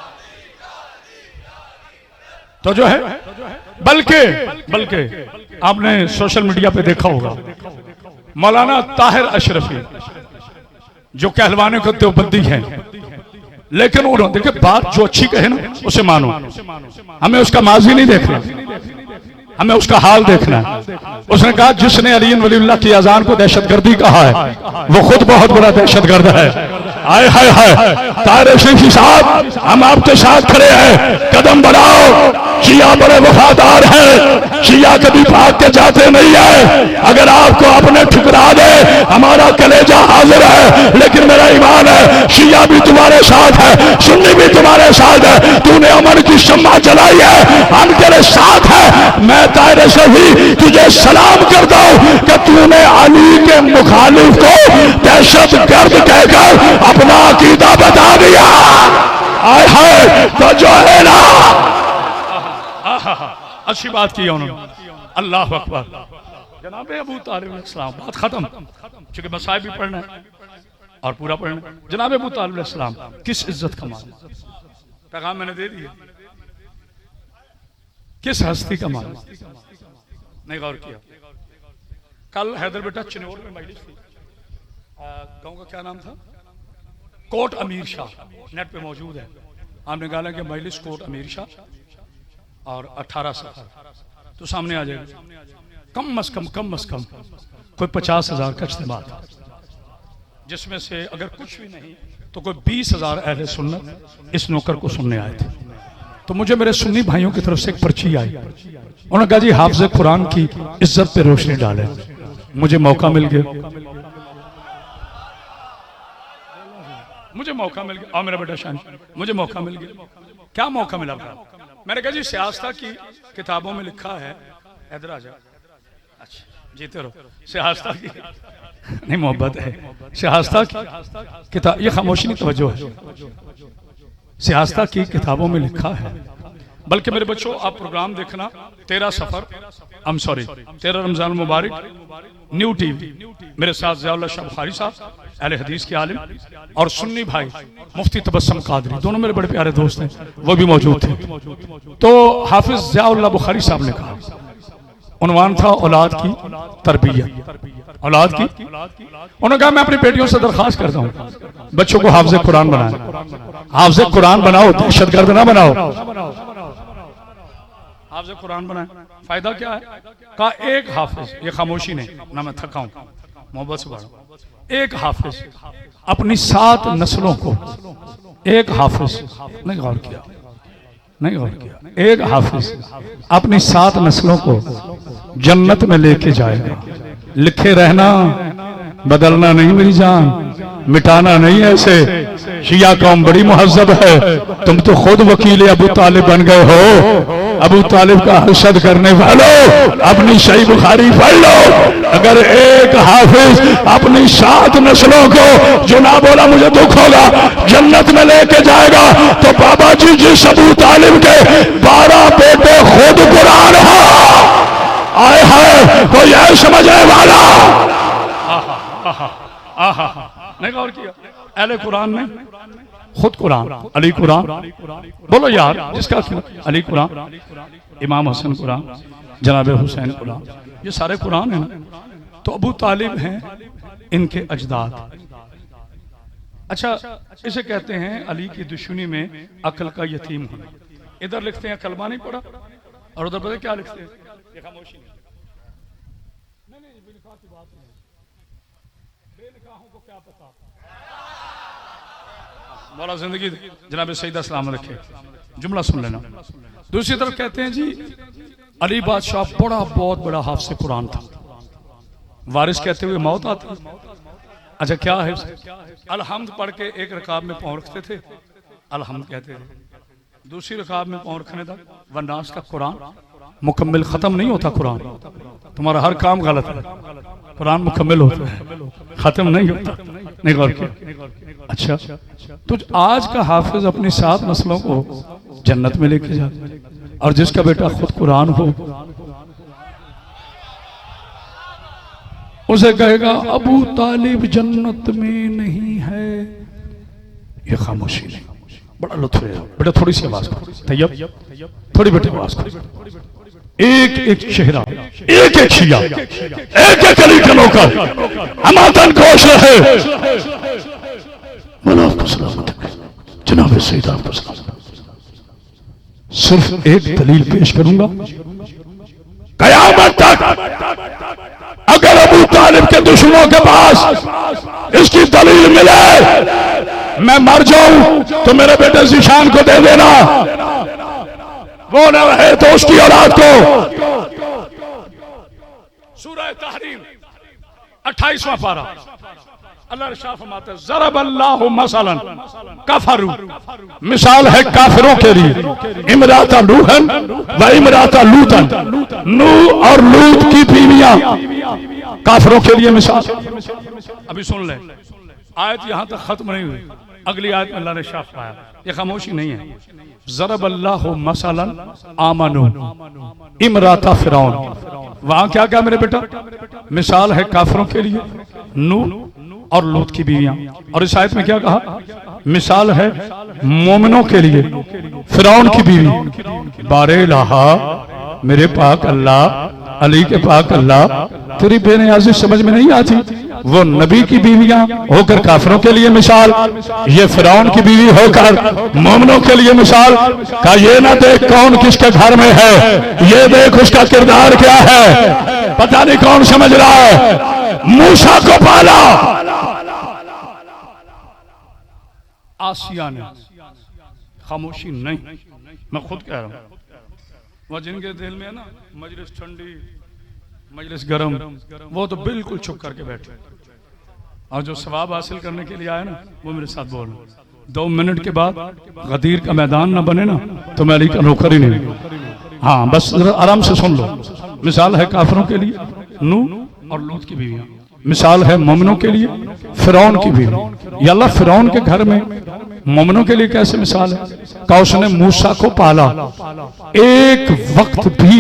तो जो है बल्कि आपने सोशल मीडिया पे देखा होगा, मौलाना ताहिर अशरफी जो कहलवाने को देवबंदी हैं, लेकिन उन्होंने देखिए बात जो अच्छी कहे ना उसे मानो। हमें उसका माजी नहीं देखना, हमें उसका हाल देखना है। उसने कहा जिसने अली वलीउल्लाह की अजान को दहशतगर्दी कहा है, वो खुद बहुत बड़ा दहशतगर्द है। आए हाय हाय, ताहिर अशरफी साहब, हम आपके साथ खड़े हैं, कदम बढ़ाओ। शिया बड़े वफादार हैं, शिया कभी भाग के जाते नहीं है। अगर आपको अपने ठुकरा दे, हमारा कलेजा हाजिर है, लेकिन मेरा ईमान है शिया भी तुम्हारे साथ है, सुन्नी भी तुम्हारे साथ है। तूने अमन की शम्मा जलाई है, हम तेरे साथ है। मैं दायरे से भी तुझे सलाम करता हूं कि तूने अली के मुखालिफ को दहशत गर्द कहकर अपना अकीदा बता दिया। आय हाय, तो जो है ना, अच्छी बात की उन्होंने। अल्लाह अकबर। जनाब अबू तालिब अलैहिस्सलाम, बात खत्म, क्योंकि मसाइब भी पढ़ना है और पूरा पढ़ना है। जनाब अबू तालिब अलैहिस्सलाम किस इज्जत का मालिक, पैगाम मैंने दे दिया, किस हस्ती का मालिक, नहीं गौर किया। कल हैदर बेटा चिनौर में मजलिस थी, गांव का क्या नाम था, कोट अमीर शाह, नेट पे मौजूद है। आपने कहा कि मजलिस कोट अमीर शाह और 18 सफर तो सामने आ जाएगा। कम अज कम कोई 50,000 का इज्तिमा था, जिसमें से अगर कुछ भी नहीं तो कोई 20,000 अहले सुन्नत इस नौकर को सुनने आए थे। तो मुझे मेरे सुन्नी भाइयों की तरफ से एक पर्ची आई, उन्होंने कहा जी हाफिज कुरान की इज्जत पे रोशनी डाले। मुझे मौका मिल गया, मुझे मौका मिल गया। और मेरा बेटा शान, मुझे मौका मिल गया। क्या मौका मिला? मैंने कहा जी सियासत की किताबों में लिखा है, इधर आ जाओ, अच्छा जीते रहो। सियासत की नहीं, मोहब्बत है। सियासत की किताब, ये खामोशी नहीं, तवज्जो है। सियासत की किताबों में लिखा है, बल्कि मेरे बच्चों आप प्रोग्राम देखना, 13 रमजान मुबारक, न्यू टीवी, मेरे साथ ज़ियाउल्लाह शाह बुखारी साहब, अहले हदीस के आलिम, और सुन्नी भाई मुफ्ती तबस्सुम कादरी, दोनों मेरे बड़े प्यारे दोस्त हैं, वो भी मौजूद थे। तो हाफिज ज़ियाउल्लाह बुखारी साहब ने कहा, उन्वान था औलाद की तरबियत, औलाद की। उन्होंने कहा मैं अपनी बेटियों से दरखास्त करता हूँ बच्चों को हाफिज कुरान बनाए, हाफिज कुरान बनाओ, दहशतगर्द ना बनाओ, हाफिज कुरान बनाए। फायदा क्या है? कहा एक हाफिज, ये खामोशी नहीं ना, मैं थका हूं, मोहब्बत से बढ़ो। एक हाफिज अपनी 7 नस्लों को, एक हाफिज, नहीं गौर किया, नहीं गौर किया, एक हाफिज अपनी 7 नस्लों को जन्नत में लेके जाएगा। लिखे रहना, बदलना नहीं मेरी जान, मिटाना नहीं। ऐसे शिया कौम बड़ी मुहज्जब है, तुम तो खुद वकील अबू तालिब बन गए हो। अबू तालिब का हसद करने वालों, अपनी सही बुखारी पढ़ लो। अगर एक हाफिज अपनी 7 नस्लों को, जो ना बोला मुझे दुख होगा, जन्नत में लेके जाएगा, तो बाबा जी जिस अबू तालिब के 12 बेटे खुद कुरान हो, आए हाय, कोई यह समझने वाला नहीं गौर किया? अहले कुरान में खुद कुरान, अली कुरान, बोलो यार जिसका अली कुरान, इमाम हसन कुरान, जनाब हुसैन कुरान, ये सारे कुरान है ना। तो अबू तालिब हैं इनके अजदाद। अच्छा, इसे कहते हैं अली की दुश्मनी में अकल का यतीम होना। इधर लिखते हैं कलमा नहीं पढ़ा, और उधर पता क्या लिखते हैं, मौला जिंदगी जनाब सईदा सलाम रखे। जुमला सुन लेना। दूसरी तरफ कहते हैं जी अली बादशाह बड़ा बहुत बड़ा हाफिज़ कुरान था, वारिस कहते हुए मौत आती। अच्छा क्या है? अलहम्द पढ़ के एक रकाब में पाँव रखते थे, अलहम्द कहते थे। दूसरी रकाब में पाँव रखने तक वन्नास का कुरान मुकम्मल खत्म नहीं होता। कुरान तुम्हारा हर काम गलत है, कुरान मुकम्मल होता है, खत्म नहीं होता। नहीं गौर किया? अच्छा, तो आज का हाफिज अपनी 7 नस्लों को जन्नत में लेके जाता, और जिसका बेटा खुद कुरान हो उसे कहेगा अबू तालिब जन्नत में नहीं है। ये खामोशी नहीं, बड़ा लुत्फ है बेटा। थोड़ी सी आवाज करो, तैयब, थोड़ी बेटे आवाज करो। एक एक चेहरा, एक एक शिया, एक एक अली का नौकर हमातन कोश रहे। जनाब सईद आपको सिर्फ एक दलील पेश करूंगा, कयामत तक अगर अबू तालिब के दुश्मनों के पास इसकी दलील मिले, मैं मर जाऊं तो मेरे बेटे ज़ीशान को दे देना। वो न रहे तो उसकी औलाद को। सूरह तहरीम 28वां पारा, अल्लाह इरशाद फरमाते हैं ज़रबल्लाहु मसलन कफरू, मिसाल है काफिरों के लिए, इमराता नूहन व इमराता लूतन, नूह और लूत की बीवियां काफिरों के लिए मिसाल। अभी सुन ले, आयत यहां तक खत्म नहीं हुई, अगली आयत में अल्लाह ने शाफ पाया, ये खामोशी नहीं है। ज़रबल्लाहु मसलन आमनू इमराता फिरौन, वहां क्या क्या मेरे बेटा, मिसाल है काफिरों के लिए नूह और लूत की बीवियां, और इस आयत में क्या कहा, मिसाल है मोमिनों के लिए फिरौन की बीवी। बारे लाहा, मेरे पाक अल्लाह, अली के पाक अल्लाह, तेरी बेनियाजी समझ में नहीं आती। वो नबी की बीवियां होकर काफिरों के लिए मिसाल, ये फिरौन की बीवी होकर मोमिनों के लिए मिसाल। का ये ना देख कौन किसके घर में है, ये देख उसका किरदार क्या है। पता नहीं कौन समझ रहा है। मूसा को पाला आसिया ने, खामोशी नहीं, मैं खुद कह रहा हूं। वह जिनके दिल में है ना मजलिस ठंडी मजलिस गरम, वो तो बिल्कुल चुप करके बैठे, और जो सवाब हासिल करने के लिए आए ना वो मेरे साथ बोल। 2 मिनट के बाद गदीर का मैदान ना बने ना तो मैं अली का नौकर ही नहीं। हाँ बस आराम से सुन लो। मिसाल है काफिरों के लिए नूह और लूत की बीवियां, मिसाल है मोमिनों के लिए फिरौन की बीवी। या अल्लाह फिरौन के घर में मोमिनों के लिए कैसे मिसाल है, का उसने मूसा को पाला। एक वक्त भी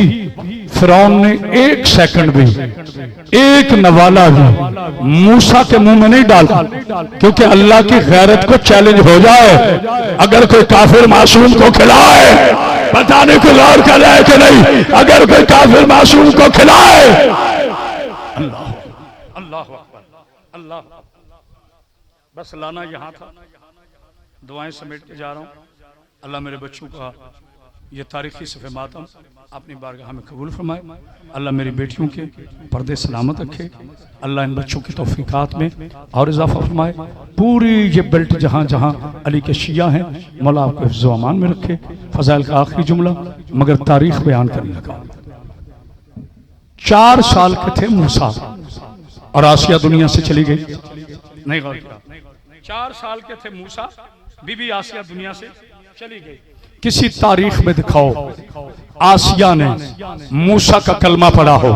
फिरौन ने 1 सेकंड भी, 1 नवाला भी मूसा के मुंह में नहीं डाला, क्योंकि अल्लाह की गैरत को चैलेंज हो जाए। अगर कोई काफिर मासूम को खिलाए, पता नहीं कोई गौर कर रहा है कि नहीं, अगर कोई काफिर मासूम को खिलाए, अल्लाह अल्लाह अल्लाह। बस लाना यहां था, दुआएं समेट के जा रहा हूं। अल्लाह मेरे बच्चों का ये तारीखी सफ़े मातम अपनी बारगाह में कबूल फरमाए। अल्लाह मेरी बेटियों के पर्दे सलामत रखे। अल्लाह इन बच्चों की तौफीकात में और इजाफा फरमाए। पूरी ये बेल्ट जहाँ जहाँ अली के शिया हैं, मौला आपको हिफ्ज़ व अमान में रखे। फ़ज़ाइल का आखिरी जुमला मगर तारीख बयान करने लगा। 4 साल के थे मूसा और आसिया दुनिया से चली गई। नहीं गौर किया, 4 साल के थे मूसा, बीबी आसिया दुनिया से चली गई। किसी तारीख में दिखाओ आसिया ने मूसा का कलमा पढ़ा हो।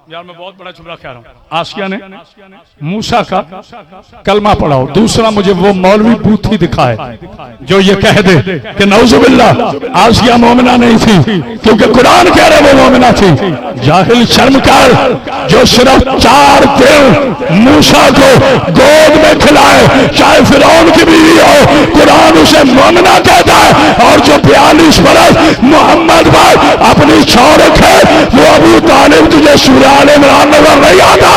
यार मैं बहुत बड़ा जुमला कह रहा हूँ, आसिया ने मूसा का कलमा पढ़ा हो। दूसरा मुझे वो मौलवी बूथी दिखाए जो ये कह दे कि नौजुबिल्लाह आसिया मोमिना नहीं थी, क्योंकि कुरान कह रहे वो मोमिना थी। जाहिल शर्म कर, जो सिर्फ 4 दिन मूसा को गोद में खिलाए, चाहे फिरौन की बीवी हो, कुरान उसे मोमिना कहता है। और जो 42 बरस मोहम्मद भाई अपनी छाव रखे, वो अबू तालिब तुझे सूरह आले इमरान नजर नहीं आता।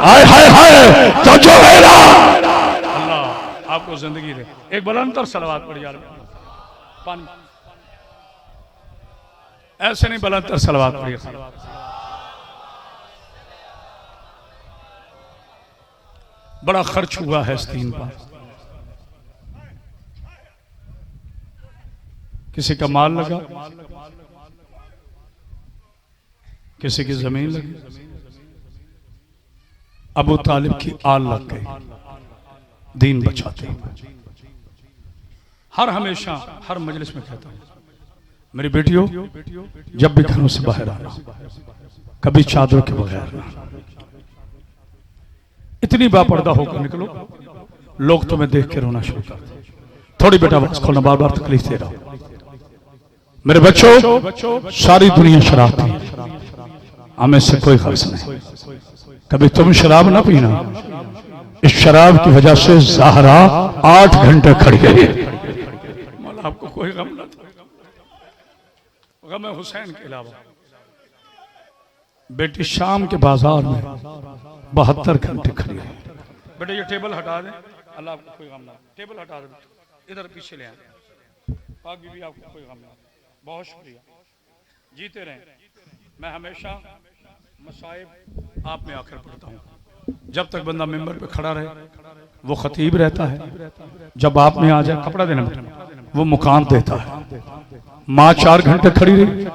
हाय हाय हाय, तो जो है ना, अल्लाह आपको जिंदगी दे। एक बुलंद सलवात पढ़ यार, पानी ऐसे नहीं, बुलंद सलवात पढ़िए। बड़ा खर्च हुआ है इस दीन पर, किसी का माल लगा, किसी की जमीन लगी, अबू तालिब की आल लग गई दीन बचाते। हर हमेशा हर मजलिस में कहता हूं, मेरी बेटियों जब भी घरों से बाहर आना, कभी चादरों के बगैर ना, इतनी बापर्दा होकर निकलो, लोग तुम्हें देख के रोना शुरू कर दे। थोड़ी बेटा बस खोलना, बार बार तकलीफ दे रहा हूं। मेरे बच्चों, सारी दुनिया शराब पी, हमें से कोई खर्च नहीं। कभी तुम शराब ना पीना, इस शराब की वजह से ज़हरा 8 घंटे खड़ी गई। आपको कोई गम ना था, गम हुसैन के अलावा। बेटी शाम के बाजार में 72 घंटे खड़ी है। बेटे ये टेबल हटा दें, अल्लाह आपको कोई गम ना। टेबल हटा दें, इधर पीछे ले आए। पाक बीबी आपको कोई गम ना। बहुत शुक्रिया, जीते रहें। मैं हमेशा मसाइब आप में आकर पढ़ता हूँ। जब तक बंदा मेंबर पे खड़ा रहे वो खतीब रहता है, जब आप में आ जाए कपड़ा देना बेटा, वो मुकाम देता है। माँ 4 घंटे खड़ी रही।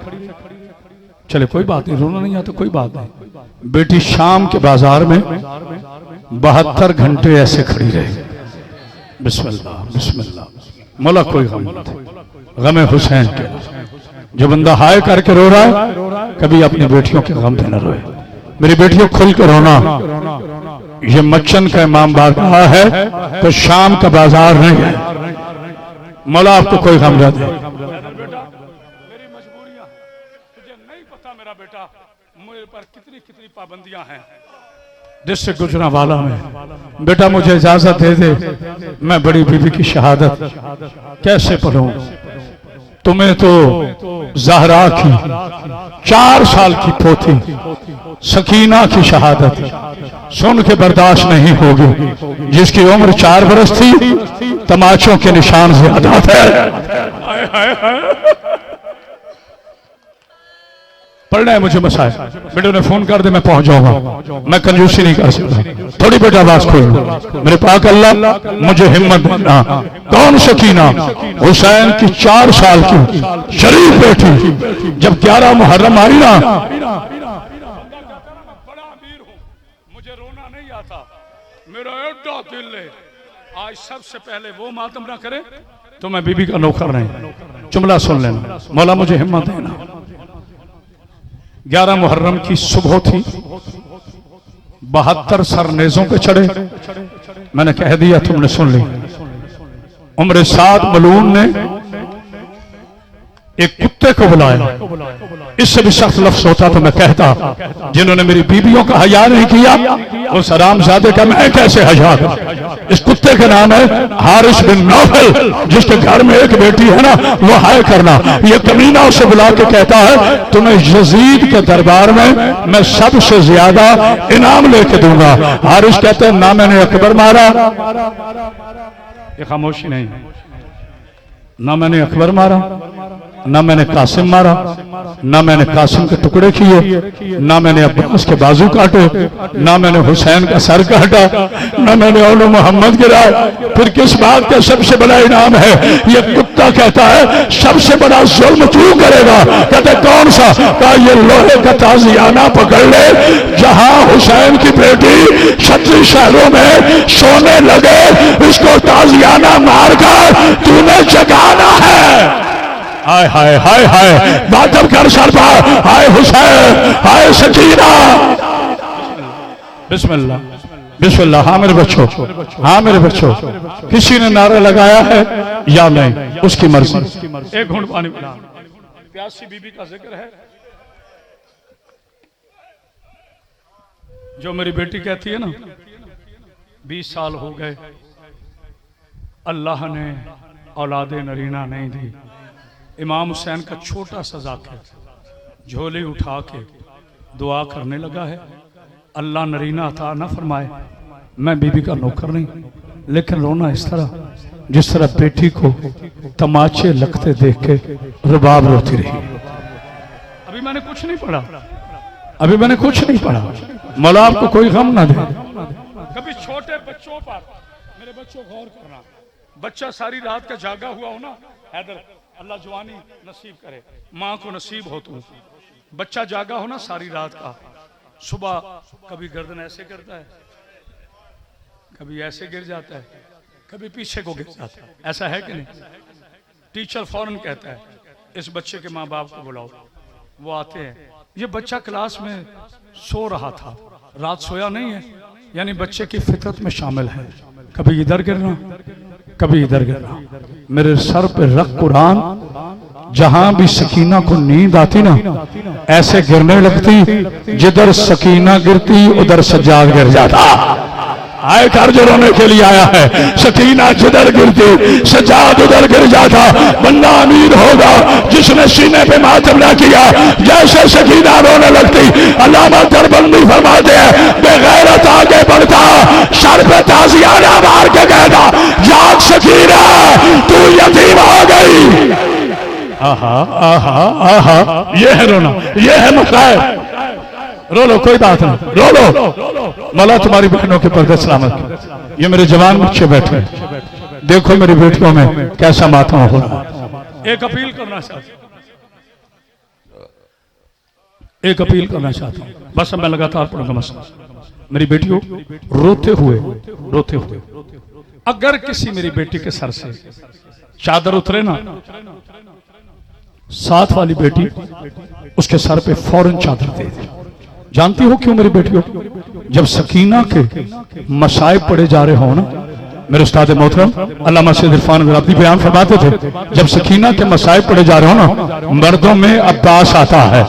चले कोई बात नहीं, रोना नहीं आता, कोई बात नहीं। बेटी शाम के बाजार में 72 घंटे ऐसे खड़ी रही। बिस्मिल्लाह बिस्मिल्लाह। मौला कोई गम नहीं, गम हुसैन के। जो बंदा हाय करके रो रहा है कभी अपनी बेटियों के गम पे न रोए। मेरी बेटियों खुल कर रोना। ये मच्चन का इमाम बारगाह है तो शाम का बाजार नहीं है। मौला आपको कोई गम न दे। मेरी मजबूरियां तुझे नहीं पता मेरा बेटा, मेरे पर कितनी कितनी पाबंदियां हैं। जिससे गुजरा वाला में बेटा मुझे इजाजत दे दे, मैं बड़ी बीबी की शहादत कैसे पढ़ूं। तुम्हें तो ज़हरा की 4 साल की पोती सकीना की शहादत सुन के बर्दाश्त नहीं होगी, जिसकी उम्र 4 बरस थी, तमाचों के निशान ज्यादा थे। पढ़ना है मुझे मसाए, बेटे ने फोन कर दे मैं पहुंच जाऊंगा, मैं कंजूसी नहीं कर सकता। थोड़ी बेटा आवाज खोल, मेरे पाक अल्लाह मुझे हिम्मत देना। कौन सकीना? हुसैन की 4 साल की शरीफ बेटी। जब 11 मुहर्रम आई ना, मुझे रोना नहीं आता, मेरा एड्डा दिल है। आज सबसे पहले वो मातम ना करे तो मैं बीबी का नौकर नहीं। जुमला सुन लेना, मौला मुझे हिम्मत देना। 11 मुहर्रम की सुबह थी, 72 सरनेजों पे चढ़े। मैंने कह दिया, तुमने सुन ली। उम्र साद मलून ने एक कुत्ते को बुलाया। इससे भी सख्त लफ्ज होता तो मैं कहता, जिन्होंने मेरी बीबियों का हया नहीं किया उस हरामजादे का मैं कैसे हया करूं। इस कुत्ते का नाम है हारिस बिन नौफल, जिसके घर में एक बेटी है ना, वो हाय करना। ये कमीना उसे बुला के कहता है, तुम्हें यजीद के दरबार में मैं सबसे ज्यादा इनाम लेके दूंगा। हारिस कहते हैं, ना मैंने अकबर मारा, ये खामोशी नहीं, ना मैंने अकबर मारा, ना मैंने कासिम मारा, ना मैंने कासिम के टुकड़े किए, ना मैंने अब्बास के बाजू काटे, ना मैंने हुसैन का सर काटा, ना मैंने औलो मोहम्मद गिराया। फिर किस बात का सबसे बड़ा इनाम है? ये कुत्ता कहता है सबसे बड़ा जुल्म तू करेगा। कहते कौन सा? कहा ये लोहे का ताजियाना पकड़ ले, जहां हुसैन की बेटी 36 शहरों में सोने लगे, इसको ताजियाना मारकर तूने जगाना है। हाय हाय हाय हाय, मातम कर सर पर, हाय हुसैन, हाय सकीना। बिस्मिल्लाह बिस्मिल्लाह। हाँ मेरे बच्चों, हाँ मेरे बच्चों, किसी ने नारा लगाया है या नहीं, उसकी मर्जी। एक घूंट पानी पिला। प्यासी बीबी का जिक्र है। जो मेरी बेटी कहती है ना, 20 साल हो गए, अल्लाह ने औलादे नरीना नहीं दी। इमाम हुसैन का छोटा सा जाकिर झोली उठा के दुआ करने लगा है, अल्लाह नरीना अता ना फरमाए। मैं बीबी का नौकर नहीं, लेकिन रोना इस तरह जिस तरह बेटी को तमाचे लगते देख के रुबाब रोती रही। अभी मैंने कुछ नहीं पढ़ा, अभी मैंने कुछ नहीं पढ़ा। मौला आपको कोई गम ना दे। कभी छोटे बच्चों पर, मेरे बच्चों गौर करना, बच्चा सारी रात का जागा हुआ हो ना, हैदर अल्लाह जवानी नसीब करे, माँ को नसीब हो। तो बच्चा जागा हो ना सारी रात का, सुबह कभी गर्दन ऐसे करता है, कभी ऐसे गिर जाता है, कभी पीछे को गिर जाता है। ऐसा है कि नहीं? टीचर फौरन कहता है इस बच्चे के माँ बाप को बुलाओ। वो आते हैं। ये बच्चा क्लास में सो रहा था, रात सोया नहीं है, यानी बच्चे की फितरत में शामिल है। कभी इधर गिरना, कभी इधर गिरना। मेरे सर पे रख कुरान, जहां भी सकीना को नींद आती ना, ऐसे गिरने लगती, जिधर सकीना गिरती उधर सज्जाद गिर जाता। आए घर जो रोने के लिए आया है, सकीना जिधर गिरती सज्जाद उधर गिर जाता। बंदा अमीर होगा जिसने सीने पे मातम ना किया। जैसे सकीना रोने लगती, अल्लामा दरबंदी फरमाते हैं, बेगैरत आगे बढ़ता, सर पे ताजियाना मार के कहता, जाग सकीना तू यतीम हो गई। आहा आहा आहा, ये है रोना, ये है मसाइल। रो लो, कोई बात नहीं, रो लो। मौला तुम्हारी बहनों के पर्दे सलामत। ये मेरे जवान बच्चे बैठे, देखो मेरी बेटियों में कैसा मातम हो रहा है। एक अपील करना चाहता हूं, एक अपील करना चाहता हूं, बस मैं लगातार पढ़ूंगा मसला। मेरी बेटियों, रोते हुए अगर किसी मेरी बेटी के सर से चादर उतरे ना, साथ वाली बेटी उसके सर पे फौरन चादर दे दे। जानती हो क्यों मेरी बेटियों? जब सकीना के मसाइब पढ़े जा रहे हो ना, मेरे उस्ताद मोहतरम अल्लामा सैयद इरफान अब्दी बयान फरमाते थे, जब सकीना के मसाइब पढ़े जा रहे हो ना, मर्दों में अब्बास आता है,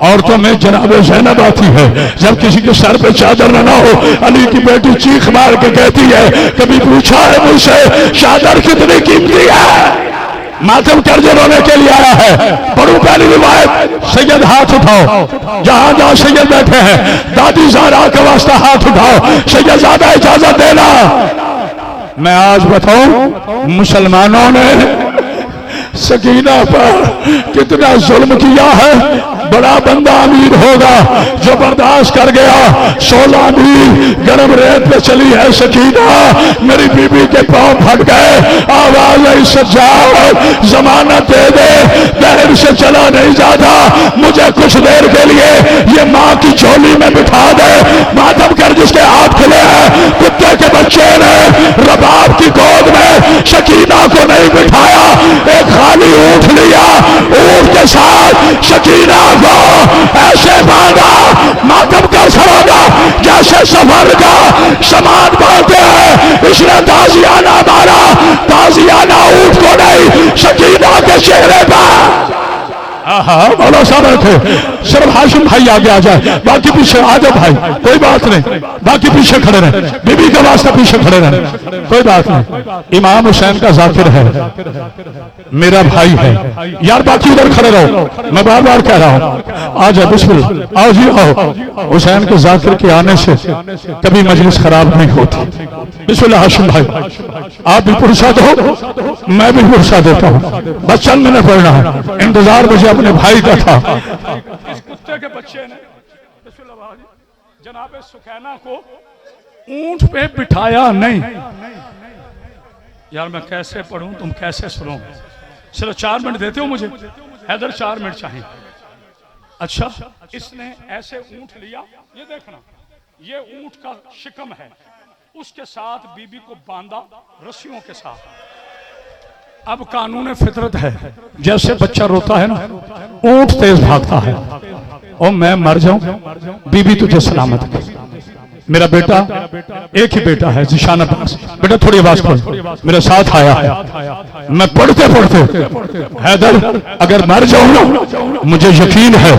औरतों में जनाब ज़ैनब आती है। जब किसी के सर पे चादर ना हो, अली की बेटी चीख मार के कहती है, कभी पूछा है मुझसे चादर कितनी कीमती है? मातम कर्ज रोने के लिए आया है। पढ़ू पहली रिवायत, सैयद हाथ उठाओ, जहां जहां सैयद बैठे हैं, दादी ज़हरा का वास्ता हाथ उठाओ, सैयद ज़्यादा इजाजत देना। मैं आज बताऊं, मुसलमानों ने सकीना पर कितना जुल्म किया है। बड़ा बंदा अमीर होगा जो बर्दाश्त कर गया। 16 मील गर्म रेत पे चली है सकीना, मेरी बीबी के पांव फट गए, आवाज आई सज्जाद जमानत दे दे, देर से चला नहीं जाता, मुझे कुछ देर के लिए ये माँ की झोली में बिठा दे। मातम कर जिसके हाथ खुले हैं, कुत्ते के बच्चे ने रबाब की गोद में सकीना को नहीं बिठाया, एक खाली ऊँट लिया, ऊँट के साथ सकीना को ऐसे बांधा, मातम कर सरोगा जैसे सफर का सामान बांधते हैं। इसने ताजियाना मारा, ताजियाना ऊँट को नहीं, सकीना के चेहरे पर। मौला साहब थे, सिर्फ हाशिम भाई आगे आ जाए, बाकी पीछे आ जाओ भाई, कोई बात नहीं, बाकी पीछे खड़े रहे, बीबी का वास्ता पीछे खड़े रहे, कोई बात नहीं। इमाम हुसैन का जाकिर है, मेरा भाई है यार, बाकी उधर खड़े रहो, मैं बार बार कह रहा हूं, आ जाओ, बिस्मिल्लाह, आओ जी आओ। हुसैन के जाकिर के आने से कभी मजलिस खराब नहीं होती। बिस्मिल्लाह हाशिम भाई, आप भी पुरसा दो, मैं भी पुरसा देता हूँ, बस चंद मिनट पढ़ना है, इंतजार मुझे अपने भाई का था। इस कुत्ते के बच्चे ने जनाब सुकैना को ऊंट पे बिठाया नहीं। यार मैं कैसे पढ़ूं, तुम कैसे सुनो? सिर्फ 4 मिनट देते हो मुझे? हैदर 4 मिनट चाहिए। अच्छा, इसने ऐसे ऊंट लिया, ये देखना, ये ऊंट का शिकम है, उसके साथ बीबी को बांधा रस्सियों के साथ। अब कानून फितरत है, जैसे बच्चा रोता है ना, ऊंट तेज भागता है, और मैं मर जाऊं, बीबी तुझे सलामत कर। मेरा बेटा, एक ही बेटा है जिशान अब्बास, बेटा थोड़ी आवाज खोल, मेरे साथ आया है। मैं पढ़ते पढ़ते हैदर अगर मर जाऊं ना, मुझे यकीन है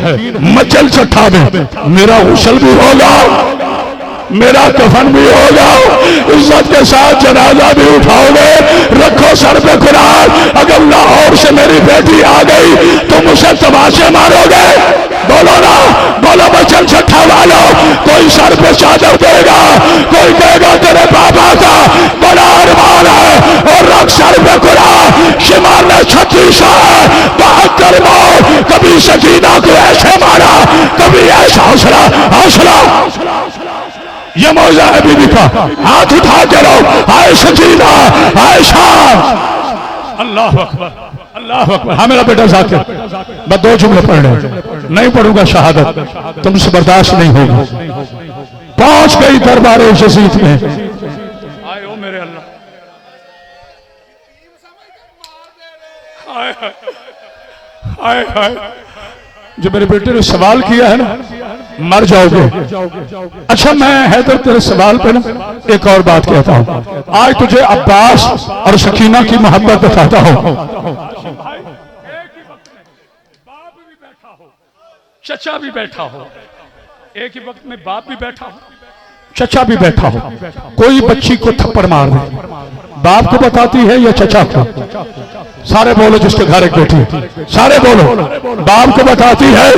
मचल चट्टा में मेरा गुस्ल भी होगा, मेरा कफन भी होगा, इज्जत के साथ जनाजा भी उठाओगे। रखो सर पे कुरान, अगर लाहौर से मेरी बेटी आ गई तो मुझे तमाशे मारोगे। बोलो ना, बोलो बचन छठा वालों, कोई सर पे चादर देगा, कोई कहेगा तेरे पापा का बड़ा अरमान है, और रख सर पे कुरान। शिमार ने 36 72 मौत, कभी सकीना को ऐसे मारा, कभी ऐसा हौसला हौसला। ये मौजा है बीबी का, हाथ उठा के लो, आए सकीना, आयशा। अल्लाह अकबर, अल्लाह अकबर। हाँ मेरा बेटा जाकिर, मैं 2 जुमले पढ़ने, नहीं पढ़ूंगा शहादत, तुमसे बर्दाश्त नहीं होगा। पहुंच गई दरबार यजीद में, आए ओ मेरे अल्लाह, आए आए आए। जो मेरे बेटे ने सवाल किया है ना, मर जाओगे। अच्छा मैं हैदर तेरे सवाल पे ना एक और बात कहता हूँ, आज तुझे अब्बास और सकीना की मोहब्बत बताता हूँ। बाप भी बैठा हो, चचा भी बैठा हो, एक ही वक्त में बाप भी बैठा हो, चचा भी बैठा हो, कोई बच्ची को थप्पड़ मार दे, बाप को बताती है या चचा को? सारे बोलो जिसके घर एक बेटी, सारे बोलो, बाप को बताती है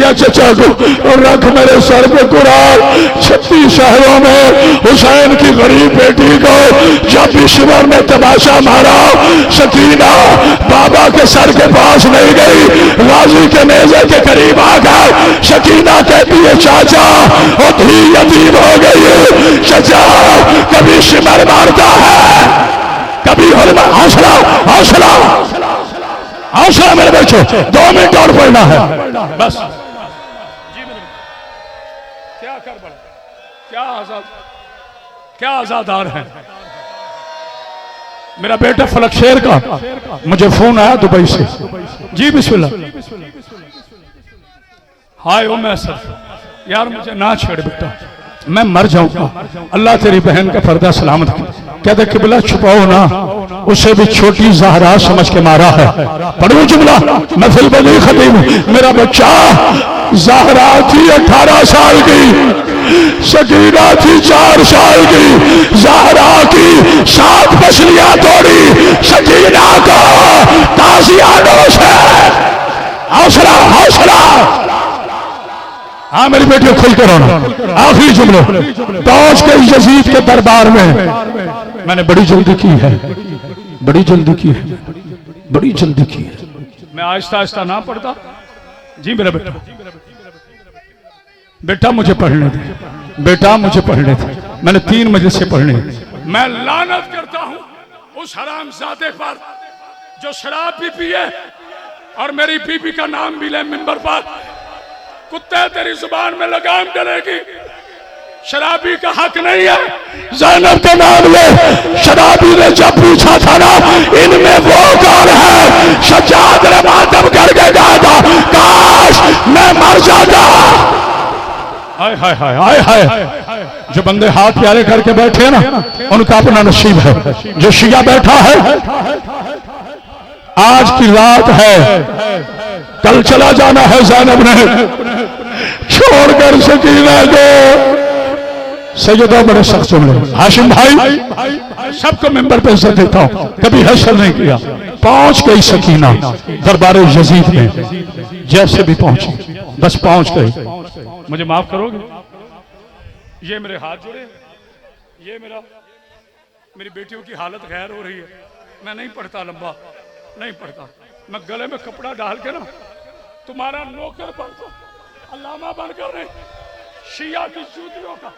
या चचा को? और रख मेरे सर पे कुरान, 36 शहरों में हुसैन की गरीब बेटी को जब ईश्वर ने तमाशा मारा, सकीना बाबा के सर के पास नहीं गई, गाजी के नेज़े के करीब आ गए। सकीना कहती है चाचा, और धी यतीम हो गई। चचा कभी शिमर मारता है, कभी हौसला हौसला। हौसला मेरे बच्चों, 2 मिनट और पढ़ना है बस। क्या कर बड़ा, क्या आजादार है। मेरा बेटा फलक शेर का मुझे फोन आया दुबई से। जी बिस्मिल्लाह। हाय ओ मैं सर यार मुझे ना छेड़ बेटा, मैं मर जाऊंगा, अल्लाह तेरी बहन का पर्दा सलामत करे। कहते किबला छुपाओ ना, उसे भी छोटी ज़हरा समझ के मारा है। पढ़ो जुमला, मैं फिल बनी खतीब। मेरा बच्चा ज़हरा थी 18 साल की, सकीना थी 4 साल की। ज़हरा की 7 पसलियां तोड़ी, सकीना को ताज़ियानों से। हौसला हौसला। हाँ मेरी बेटी खुल के रोना। आखिरी जुमले पहुंच के यजीद के दरबार में। मैंने बड़ी जल्दी की है, बड़ी जल्दी की है, बड़ी जल्दी की है। मैं आहिस्ता आहिस्ता ना पढ़ता। जी मेरा बेटा, बेटा मुझे पढ़ने दे, बेटा मुझे पढ़ने दे। मैंने 3 मजलिस से पढ़ने। मैं लानत करता हूं उस हरामजादे पर जो शराब भी पिए और मेरी बीबी का नाम भी ले मिंबर पर। कुत्ते तेरी जुबान में लगाम डलेगी, शराबी का हक नहीं है। ज़ैनब का नाम ले। शराबी ने जब पूछा था ना इनमें वो कौन है, सज्जाद ने मातम करके कहा था काश मैं मर जाता। हाय हाय हाय हाय हाय। जो बंदे हाथ प्यारे करके बैठे ना उनका अपना नसीब है। जो शिया बैठा है आज की रात है, कल चला जाना है। ज़ैनब ने छोड़कर सकीना को। सैयदा बड़े सख्त जुमले। हाशिम भाई सबको मेंबर पे इज्जत देता हूं, कभी हशर नहीं किया। पहुंच गई सकीना दरबार यजीद में, जैसे भी पहुंची बस पहुंच गई। मुझे माफ करोगे, ये मेरे हाथ जुड़े, ये मेरी बेटियों की हालत गैर हो रही है। मैं नहीं पढ़ता, लंबा नहीं पढ़ता। मैं गले में कपड़ा डाल के ना तुम्हारा नौकर बनता, अल्लामा बनकर नहीं, शिया की जूतियों का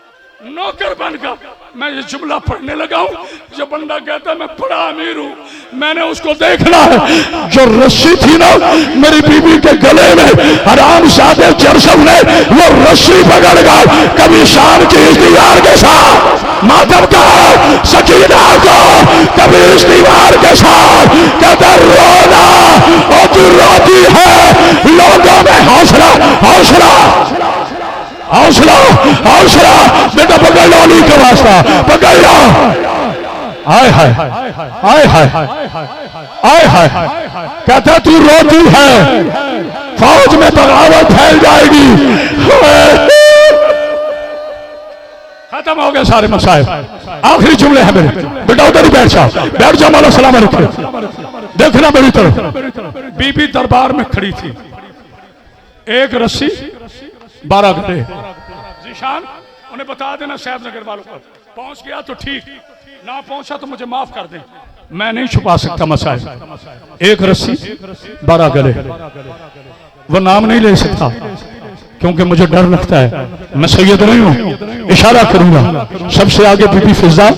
नौकर बनकर मैं ये जुमला पढ़ने लगा हूं। जो बंदा कहता है मैं बड़ा अमीर हूं, मैंने उसको देखना है। जो रस्सी थी ना मेरी बीबी के गले में, हराम सादे जरसम ने वो रस्सी पकड़कर कभी शाम की इस दीवार के साथ मातम का सकीना को, कभी इस दीवार के साथ कहता रोना और तू रोती है। लोगों में हौसला हौसला हौसला हौसला। बेटा पकड़ लो, अली का वास्ता पकड़ लो। आय हाय आय हाय आय हाय। कहता तू रोती है, फौज में बगावत फैल जाएगी। खत्म हो गए सारे मसाइल। आखिरी जुमले हैं मेरे। बेटा उधर ही बैठ जाओ, बैठ जाओ, मौला सलाम रखे। देखना मेरी तरफ। बीबी दरबार में खड़ी थी, एक रस्सी 12 घंटे। जीशान उन्हें बता देना साहब नगर वालों को, पहुंच गया तो ठीक, ना पहुंचा तो मुझे माफ कर दें। मैं नहीं छुपा सकता मसाइल। एक रस्सी 12 गले। वो नाम नहीं ले सकता क्योंकि मुझे डर लगता है। मैं सैयद नहीं हूं, इशारा करूंगा। सबसे आगे बीबी फिजा,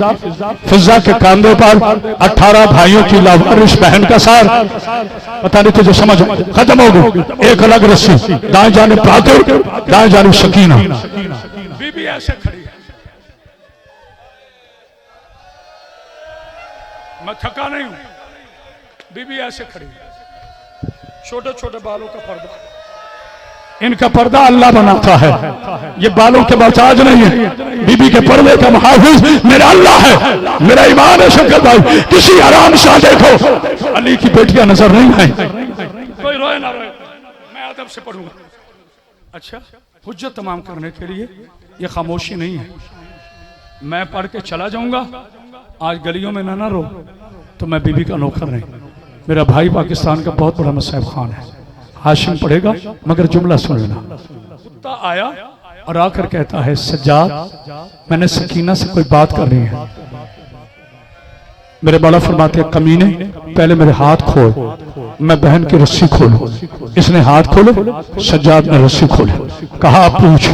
फिजा के कांधे पर 18 भाइयों की लावारिस बहन का सार। पता नहीं तुझे समझ खत्म हो गई। एक अलग रस्सी, दाएं जाने बहादुर, दाएं जाने सकीना। बीबी ऐसे खड़ी है, मैं थका नहीं हूं। बीबी ऐसे खड़ी है, छोटे छोटे बालों का पर्दा। इनका पर्दा अल्लाह बनाता है, ये बालों के मोहताज नहीं है। बीबी के पर्दे का मुहाफिज मेरा अल्लाह है, मेरा ईमान है। शंकर भाई किसी आराम से देखो, अली की बेटियां नजर नहीं आई। कोई रोए ना रोए, मैं अदब से पढ़ूंगा। अच्छा, हुज्जत तमाम करने के लिए ये खामोशी नहीं है। मैं पढ़ के चला जाऊंगा, आज गलियों में ना रो तो मैं बीबी का नौकर नहीं। मेरा भाई पाकिस्तान का बहुत बड़ा मसैब खान है, हाशिम पढ़ेगा, मगर जुमला सुन लेना। कुत्ता आया और आकर कहता है सज्जाद मैंने सकीना से कोई बात करनी है। मेरे बड़ा फरमाते हैं कमीने पहले मेरे हाथ खोल, मैं बहन की रस्सी खोलूं। इसने हाथ खोले, सज्जाद ने रस्सी खोली। कहा पूछ।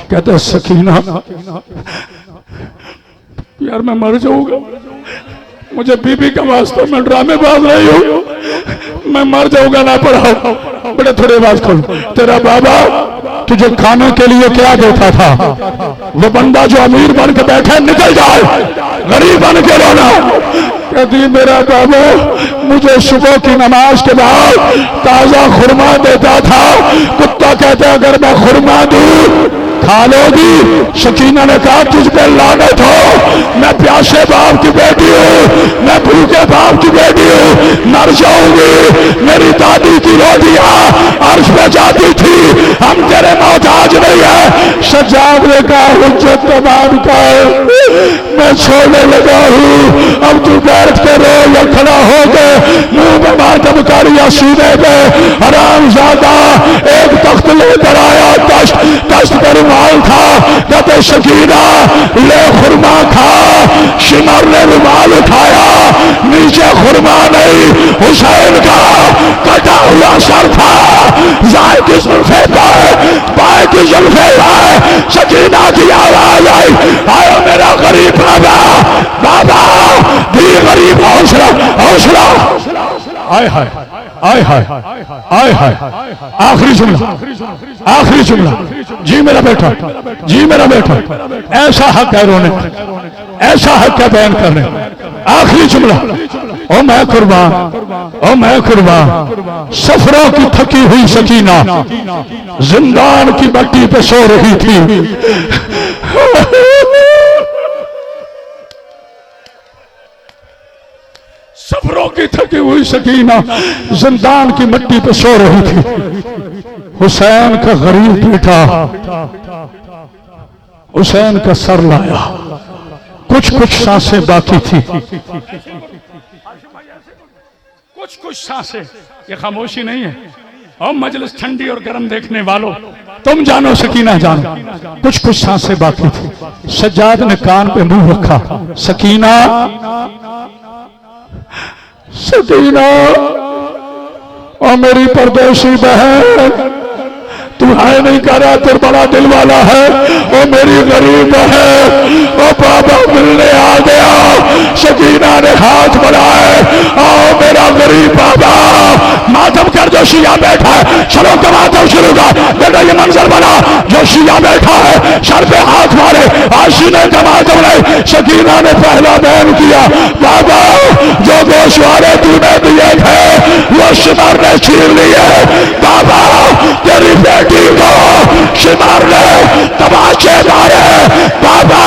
कहता है सकीना यार मैं मर जाऊंगा, मुझे बीबी का वास्ता, मैं ड्रामेबाज रही हूं, मैं मर जाऊंगा ना पढ़ाओ। बड़े थोड़े बात खोल, तेरा बाबा तुझे खाने के लिए क्या देता था? वो बंदा जो अमीर बन के बैठा निकल जाए, गरीब बन के रोना। कहती मेरा बाबा मुझे सुबह की नमाज के बाद ताजा खुरमा देता था। कुत्ता कहता अगर मैं खुरमा दूं खा लोगी। शकीना ने कहा तुझ पे लानत हो, मैं प्यासे बाप की बेटी हूँ, मैं भूखे बाप की बेटी हूँ, मर जाऊंगी। मेरी दादी की रोटियां अर्श पे जाती थी, हम तेरे मोहताज नहीं है। सज्जाद ने कहा हुज्जत तमाम कर, मैं छोड़ने लगा हूँ, अब तू बैठ के रो या खड़ा हो गए मुंह में मातम कर या सीने पे। हराम ज्यादा एक तख्त लेकर आया, तख्त पर रुमाल था। कहते शकीना ले खुरमा खा। शिमर ने रुमाल उठाया, नीचे खुरमा नहीं हुसैन का कटा हुआ सर था। जाए की जुल्फे बाएं की जुल्फे लाए। शकीना की आवाज आई, आयो मेरा गरीब बाबा, बाबा भी गरीब। हौसला हौसला। आय हाय आय हाय आय हाय। आखिरी जुमला, आखिरी जुमला। जी मेरा बेटा, जी मेरा बेटा, ऐसा हक है रोने, ऐसा हक है बयान करने। आखिरी जुमला। ओ मैं कुर्बान, ओ मैं कुर्बान। सफरों की थकी हुई सकीना जिंदान की मट्टी पे सो रही थी। सफरों की थकी हुई सकीना जिंदान की मिट्टी पे सो रही थी। हुसैन का गरीब बेटा हुसैन का सर लाया, कुछ कुछ सांसें बाकी थी। कुछ कुछ सांसें, ये खामोशी नहीं है। और मजलिस ठंडी और गर्म देखने वालों तुम जानो, सकीना जानो, कुछ कुछ सांसें बाकी थी। सज्जाद ने कान पे मुंह रखा। सकीना, सकीना और मेरी परदेसी बहन, तू है नहीं कर रहा, तेरे बड़ा दिल वाला है। ओ मेरी गरीब है, ओ बाबा मिलने आ गया। शकीना ने हाथ बढ़ाए, आओ मेरा गरीब बाबा। मातम कर जो शिया बैठा है, सरों का मातम शुरू कर। बेटा ये मंजर बना, जो शिया बैठा है सर पे हाथ मारे, आशीने का मातम नहीं। शकीना ने पहला बयान किया, बाबा जो गोशवारे तूने दिए थे वो शिमर ने छीन लिए। बाबा तेरी बेटी को शिमर ने तमाचे मारे। बाबा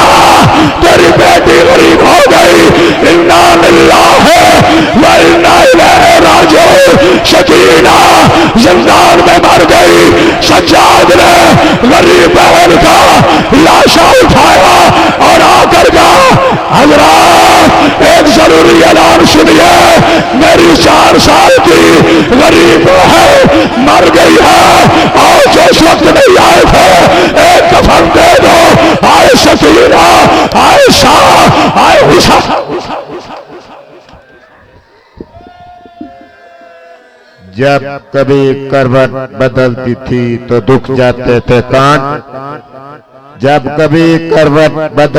तेरी बेटी गरीब हो गई। इन्ना लिल्लाहि व इन्ना इलैहि राजिऊन। शकीना जिंदान में मर गई। सज्जाद ने गरीब बहन का लाशा उठाया और आकर कहा, हजरात एक जरूरी ऐलान सुनिए, मेरी 4 साल की गरीब है मर गई है, और जो इस वक्त नहीं आए थे एक कफन दे दो। आए शकीना, आए शाह, आए हुसैन। जब कभी करवट बदलती थी तो दुख जाते थे कान, जब कभी करवट बदल